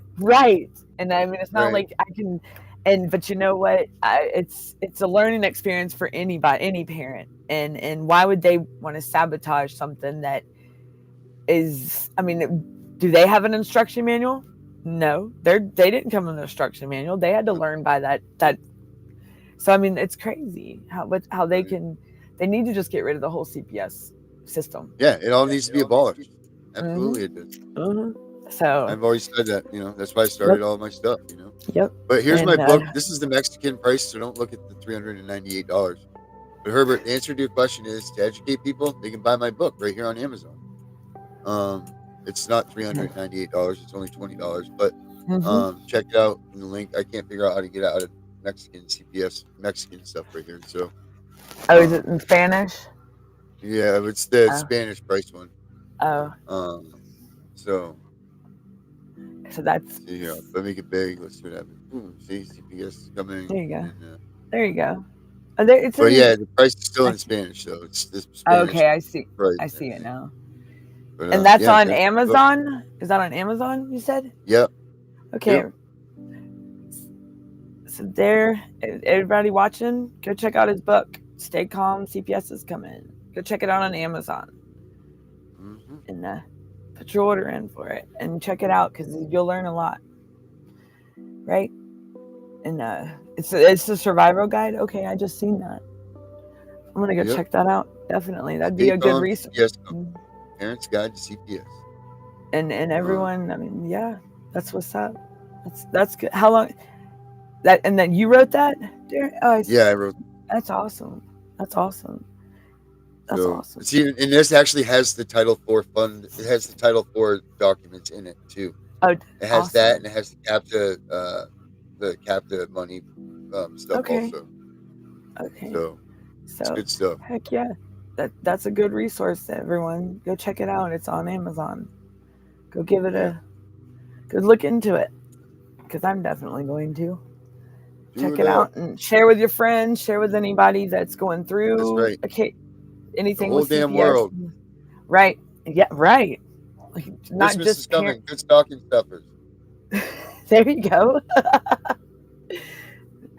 Speaker 9: and I mean it's not like I can but you know what, it's a learning experience for any parent, and why would they want to sabotage something that is, I mean, do they have an instruction manual? No, they didn't come in the instruction manual. They had to learn by that. So I mean it's crazy how they need to just get rid of the whole CPS system.
Speaker 7: Yeah, it all needs to be abolished. Absolutely,
Speaker 9: Mm-hmm.
Speaker 7: it does.
Speaker 9: Mm-hmm. So
Speaker 7: I've always said that, you know, that's why I started all my stuff, you know.
Speaker 9: Yep.
Speaker 7: But here's my book. This is the Mexican price, so don't look at the $398. But Herbert, the answer to your question is to educate people, they can buy my book right here on Amazon. It's not $398, it's only $20. But check it out in the link. I can't figure out how to get out of Mexican CPS Mexican stuff right here. So
Speaker 9: is it in Spanish?
Speaker 7: Yeah, it's the Spanish price one. So
Speaker 9: that's.
Speaker 7: See here. Let me make it big. Let's see what happens. Ooh, see, CPS is coming.
Speaker 9: There you go.
Speaker 7: And,
Speaker 9: there you go.
Speaker 7: The price is still in Spanish, so it's this Spanish.
Speaker 9: Okay, I see.
Speaker 7: Price
Speaker 9: I see it now.
Speaker 7: But,
Speaker 9: and that's on Amazon? Is that on Amazon, you said?
Speaker 7: Yep.
Speaker 9: Okay.
Speaker 7: Yep.
Speaker 9: So there, everybody watching, go check out his book. Stay Calm, CPS is coming. Go check it out on Amazon.
Speaker 7: Mm-hmm.
Speaker 9: And put your order in for it and check it out, because you'll learn a lot. Right? And it's a survival guide. Okay, I just seen that. I'm gonna go
Speaker 7: Yep.
Speaker 9: check that out. Definitely, that'd be a good resource.
Speaker 7: CPS, Parents Guide to CPS.
Speaker 9: And everyone, I mean, yeah, that's what's up. That's good. How long? That and then you wrote that, Darren? Oh,
Speaker 7: Yeah, I wrote.
Speaker 9: That's awesome. That's awesome. That's
Speaker 7: So
Speaker 9: awesome.
Speaker 7: see, and this actually has the Title IV fund. It has the Title IV documents in it too.
Speaker 9: Oh,
Speaker 7: It has
Speaker 9: awesome.
Speaker 7: that, and it has the captive money stuff
Speaker 9: Okay.
Speaker 7: also.
Speaker 9: Okay.
Speaker 7: So it's good stuff.
Speaker 9: Heck yeah, that's a good resource. Everyone, go check it out. It's on Amazon. Go give it a good look into it, because I'm definitely going to check it out and share with your friends. Share with anybody that's going through.
Speaker 7: That's right.
Speaker 9: Okay, anything
Speaker 7: the whole
Speaker 9: with CPS.
Speaker 7: damn world.
Speaker 9: Right. Yeah. Right. Like, not
Speaker 7: Christmas
Speaker 9: just
Speaker 7: is coming. Good stocking stuffers.
Speaker 9: There you go.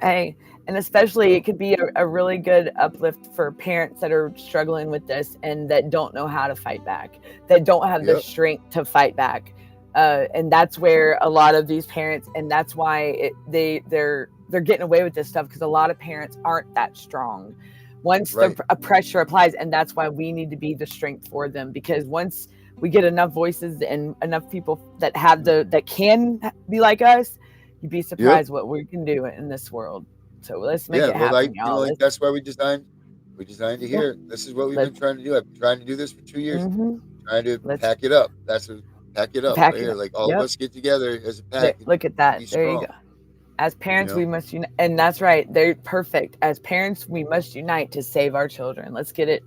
Speaker 9: Hey, and especially it could be a really good uplift for parents that are struggling with this and that don't know how to fight back, that don't have the strength to fight back. And that's where a lot of these parents, and that's why they're getting away with this stuff, because a lot of parents aren't that strong. Once the pressure applies, and that's why we need to be the strength for them, because once we get enough voices and enough people that have that can be like us, you'd be surprised what we can do in this world. So let's make it happen, y'all.
Speaker 7: That's why we designed it here. This is what we've been trying to do. I've been trying to do this for 2 years. Trying to pack it up. Pack it up right here. Like all of us get together as a pack.
Speaker 9: Look at that. There you go. As parents, we must unite. And that's right. They're perfect. As parents, we must unite to save our children. Let's get it.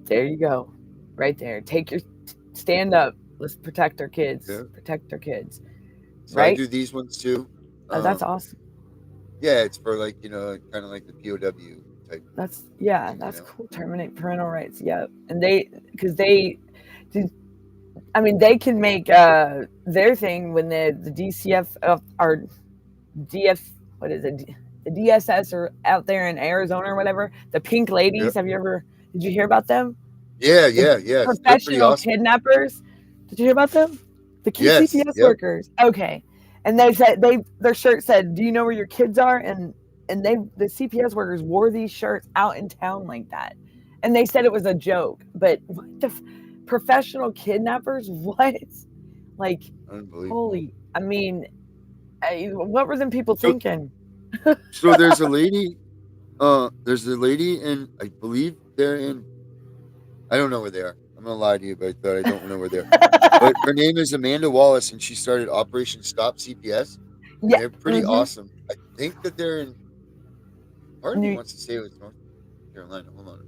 Speaker 9: There you go. Right there. Stand up. Let's protect our kids. Protect our kids.
Speaker 7: So I do these ones too.
Speaker 9: Oh, that's awesome.
Speaker 7: Yeah, it's for kind of like the POW type.
Speaker 9: That's cool. Terminate parental rights. Yep. And they can make their thing when the DCF or DF, what is it? The DSS are out there in Arizona or whatever. The Pink Ladies. Did you hear about them?
Speaker 7: Yeah.
Speaker 9: Professional kidnappers. Did you hear about them? The CPS workers. Okay. And they said their shirt said, "Do you know where your kids are?" And the CPS workers wore these shirts out in town like that. And they said it was a joke. But what the professional kidnappers? What? Like, holy, I mean, what were them people thinking?
Speaker 7: So there's a lady, and I believe they're in, I don't know where they are. I'm gonna lie to you, but I don't know where they are. But her name is Amanda Wallace, and she started Operation Stop CPS.
Speaker 9: Yeah,
Speaker 7: they're pretty awesome. I think that they're in. Part of me wants to say it was North Carolina. Hold on a minute.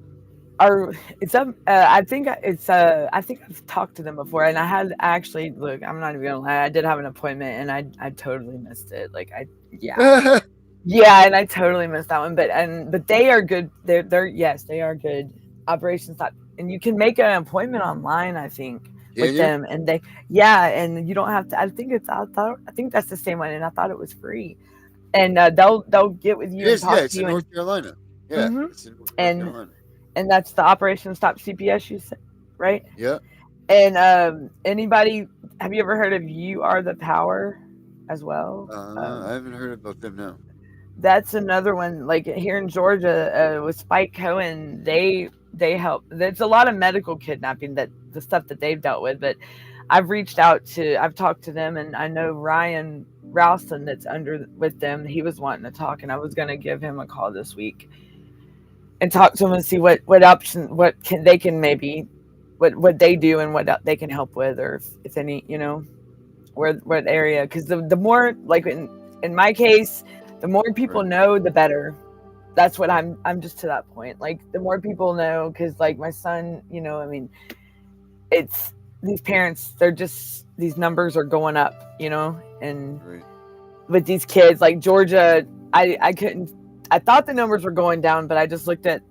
Speaker 9: I think I've talked to them before, and I'm not even gonna lie, I did have an appointment, and I totally missed it. And I totally missed that one. But they are good. They are good. Operation Stop, and you can make an appointment online, I think, with them, and and you don't have to. I think that's the same one, and I thought it was free. And they'll get with you and talk to you.
Speaker 7: It's in North Carolina. Yeah, it's in North Carolina.
Speaker 9: And that's the Operation Stop CPS, you said, right?
Speaker 7: Yeah.
Speaker 9: And anybody, have you ever heard of You Are the Power as well?
Speaker 7: I haven't heard about them now.
Speaker 9: That's another one. Like here in Georgia, with Spike Cohen, they help. There's a lot of medical kidnapping, the stuff that they've dealt with. But I've talked to them, and I know Ryan Ralston that's with them. He was wanting to talk, and I was going to give him a call this week and talk to him and see what options, what they can maybe, what they do and what they can help with, or if any, what area. Because the more, like in my case, the more people know, the better. That's what I'm just to that point. Like the more people know, because like my son, it's these parents, these numbers are going up, and with these kids, like Georgia, I thought the numbers were going down, but I just looked at,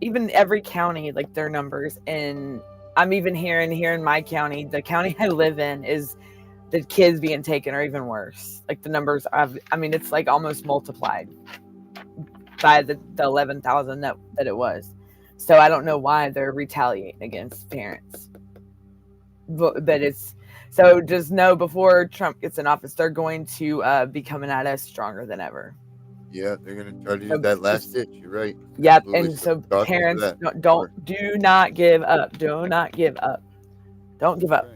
Speaker 9: even every county, like their numbers, and I'm even hearing here in my county, the county I live in, is the kids being taken are even worse. Like the numbers, it's like almost multiplied by the 11,000 that it was. So I don't know why they're retaliating against parents. But it's, so just know before Trump gets in office, they're going to be coming at us stronger than ever.
Speaker 7: Yeah, they're gonna try to
Speaker 9: So
Speaker 7: use that last
Speaker 9: just-
Speaker 7: ditch. You're right.
Speaker 9: Yep.
Speaker 7: Absolutely.
Speaker 9: And so
Speaker 7: thoughts for
Speaker 9: parents
Speaker 7: that.
Speaker 9: do not give up. Do not give up. Don't give up.
Speaker 7: Right.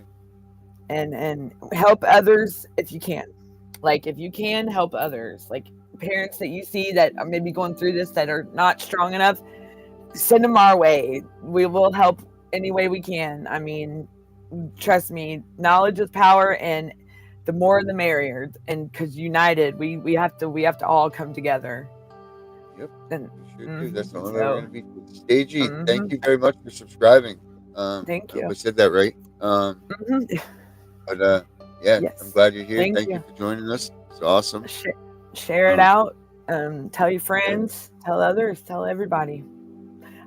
Speaker 9: And help others if you can. Like if you can help others, like parents that you see that are maybe going through this that are not strong enough, send them our way. We will help any way we can. I mean, trust me, knowledge is power, and the more the merrier. And because united, we have to all come together.
Speaker 7: Yep.
Speaker 9: And
Speaker 7: We sure do. That's the only way
Speaker 9: so-
Speaker 7: we're gonna be. Stagey, thank you very much for subscribing.
Speaker 9: Thank
Speaker 7: I
Speaker 9: you.
Speaker 7: hope I said that right. But yeah,
Speaker 9: Yes.
Speaker 7: I'm glad you're here.
Speaker 9: Thank
Speaker 7: Thank
Speaker 9: you.
Speaker 7: you for joining us. It's awesome.
Speaker 9: Share it out. Tell your friends. Tell others. Tell everybody.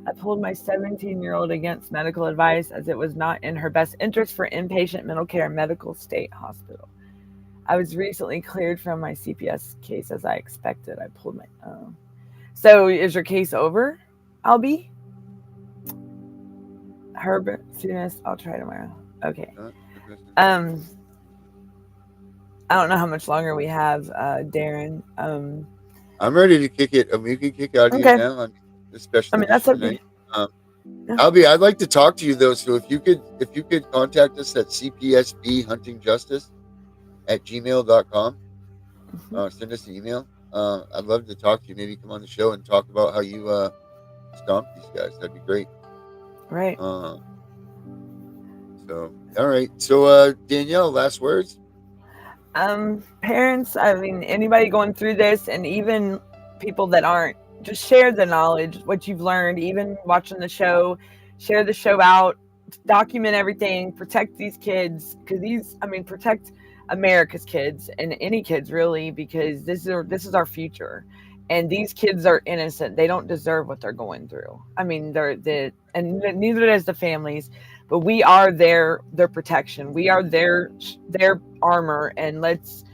Speaker 9: I pulled my 17-year-old against medical advice as it was not in her best interest for inpatient mental care medical state hospital. I was recently cleared from my CPS case as I expected. I pulled my So is your case over, Albie? Herbert, soonest. I'll try tomorrow. Okay. I don't know how much longer we have, Darren.
Speaker 7: I'm ready to kick it. You can kick out
Speaker 9: Okay.
Speaker 7: here now on this special
Speaker 9: that's
Speaker 7: edition
Speaker 9: okay.
Speaker 7: tonight. Albie, I'd like to talk to you though. So if you could contact us at cpsbhuntingjustice@gmail.com. Send us an email. I'd love to talk to you. Maybe come on the show and talk about how you stomped these guys. That'd be great.
Speaker 9: Right.
Speaker 7: So all right. So Danielle, last words.
Speaker 9: Parents, I mean, anybody going through this, and even people that aren't, just share the knowledge, what you've learned, even watching the show, share the show out, document everything, protect these kids, because protect America's kids and any kids really, because this is our future, and these kids are innocent. They don't deserve what they're going through. I mean, and neither does the families. But we are their protection. We are their armor, and let's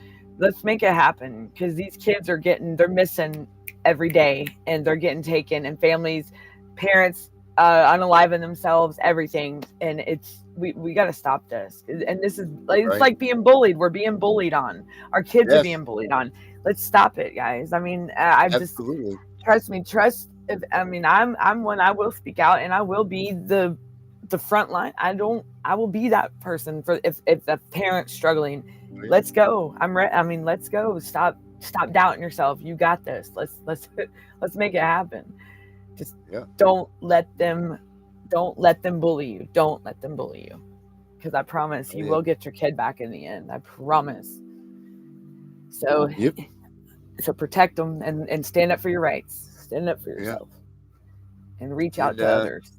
Speaker 9: make it happen, because these kids they're missing every day, and they're getting taken, and families, parents, unaliving themselves, everything, and we got to stop this. And this is it's like being bullied. We're being bullied on. Our kids are being bullied on. Let's stop it, guys. I mean,
Speaker 7: Absolutely.
Speaker 9: Trust me. I'm one. I will speak out, and I will be the front line. I will be that person for if a parent's struggling.
Speaker 7: Right.
Speaker 9: Let's go. Let's go. Stop doubting yourself. You got this. Let's make it happen. Just don't let them bully you. Don't let them bully you. Because I promise you will get your kid back in the end. I promise. So so protect them and stand up for your rights. Stand up for yourself. And reach out to others.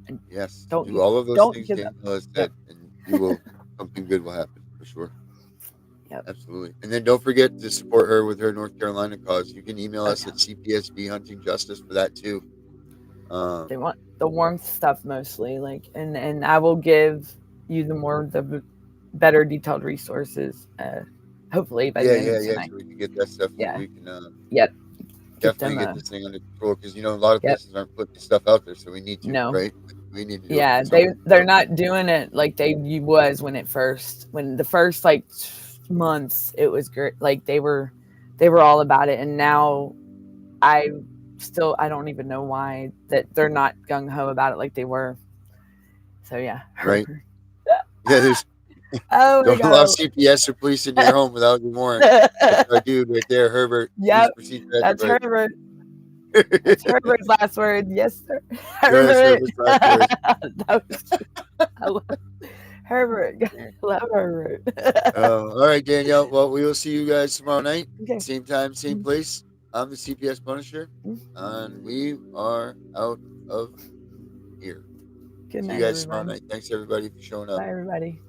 Speaker 9: And
Speaker 7: don't do all of those things Danielle has said, and something good will happen for sure.
Speaker 9: Yep.
Speaker 7: Absolutely. And then don't forget to support her with her North Carolina cause. You can email us at cpsbhuntingjustice for that too.
Speaker 9: They want the warmth stuff mostly, and I will give you the better detailed resources. Hopefully by the end of tonight.
Speaker 7: So we can get that stuff. So we can definitely get this thing under control, because a lot of places aren't putting stuff out there, so we need to. No. Right? We need to. Do
Speaker 9: they're not doing it like you was when the first months it was great. Like they were all about it, and now I don't even know why that they're not gung ho about it like they were. So
Speaker 7: right. There's don't allow CPS or police in your home without your warrant. That's our dude right there, Herbert.
Speaker 9: Yep, that's Herbert. That's Herbert's last word. Yes, sir. Herbert. Herbert. I love Herbert.
Speaker 7: All right, Danielle. Well, we will see you guys tomorrow night. Okay. Same time, same place. I'm the CPS Punisher, and we are out of here.
Speaker 9: Good night,
Speaker 7: see you guys
Speaker 9: everybody.
Speaker 7: tomorrow night. Thanks, everybody, for showing up.
Speaker 9: Bye, everybody.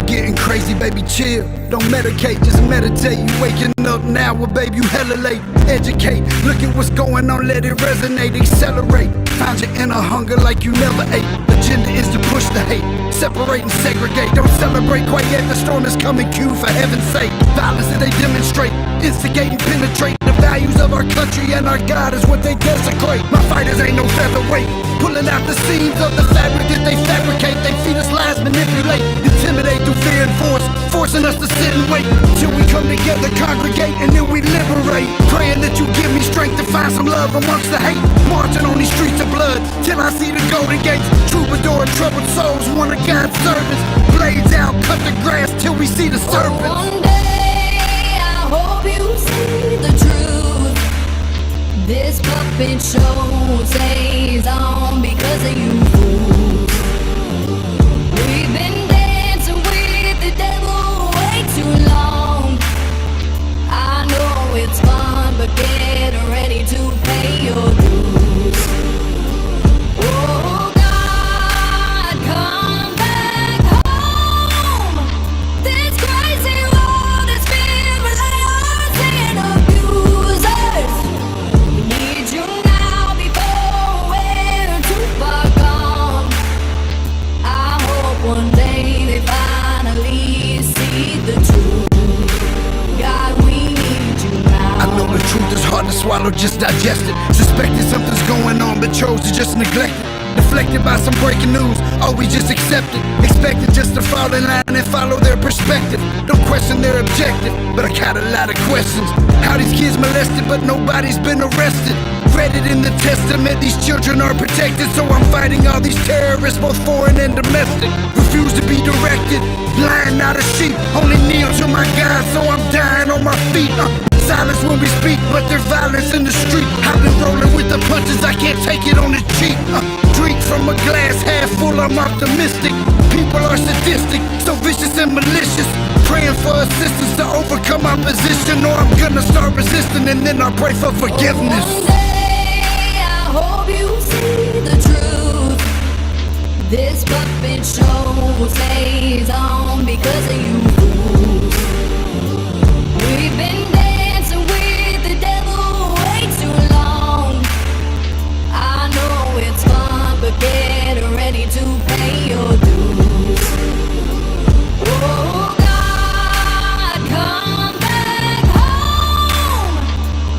Speaker 10: Getting crazy. crazy, baby, chill. Don't medicate, just meditate. You waking up now, well, baby, you hella late. Educate, look at what's going on, let it resonate, accelerate. Find your inner hunger like you never ate. Agenda is to push the hate, separate and segregate. Don't celebrate quite yet, the storm is coming, Q, for heaven's sake. Violence that they demonstrate, instigate and penetrate. The values of our country and our God is what they desecrate. My fighters ain't no featherweight, pulling out the seams of the fabric that they fabricate. They feed us lies, manipulate, intimidate through fear and force, forcing us to sit and wait till we come together, congregate, and then we liberate. Praying that you give me strength to find some love amongst the hate. Marching on these streets of blood till I see the golden gates. Troubadour and troubled souls, one of God's servants. Blades out, cut the grass till we see the serpents.
Speaker 11: One day I hope you see the truth. This puppet show stays on because of you fools. We've been dancing with the devil way too long. I know it's fun, but get ready to pay your dues. Oh God, come back home. This crazy world is filled with liars and abusers. We need you now before we're too far gone. I hope one day they finally see the truth. God, we need you now.
Speaker 10: I know the truth is hard to swallow, just digest it. Suspected something's going on, but chose to just neglect it. Deflected by some breaking news, oh, we just accept it. Expected just to fall in line and follow their perspective. Don't question their objective, but I got a lot of questions. How these kids molested, but nobody's been arrested. Read it in the testament, these children are protected. So I'm fighting all these terrorists, both foreign and domestic. Refuse to be directed, lying not a sheep. Only kneel to my God, so I'm dying on my feet. Silence when we speak, but there's violence in the street. I've been rolling with the punches, I can't take it on the cheap. Drink from a glass half full, I'm optimistic. People are sadistic, so vicious and malicious. Praying for assistance to overcome opposition, or I'm gonna start resisting and then I'll pray for forgiveness.
Speaker 11: One day I hope you see the truth. This puppet show stays on because of you fools. We've been dancing with the devil way too long. I know it's fun, but get ready to pay your dues. Oh God, come back home.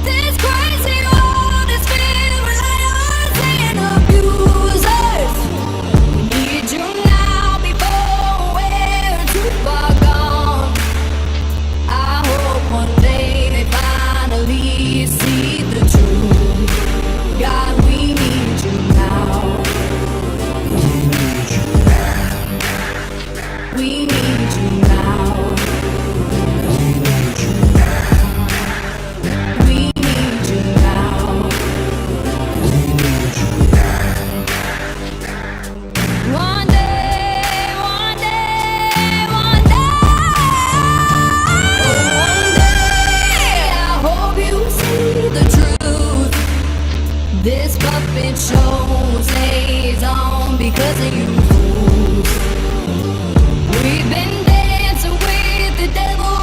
Speaker 11: This crazy world is filled with liars and abusers. We need you now before we're too far gone. I hope one day they finally see the truth. God, we need you now. We need you now. We need you now. One day, one day, one day I hope you see the truth. This puppet show stays on because of you fools. We've been dancing with the devil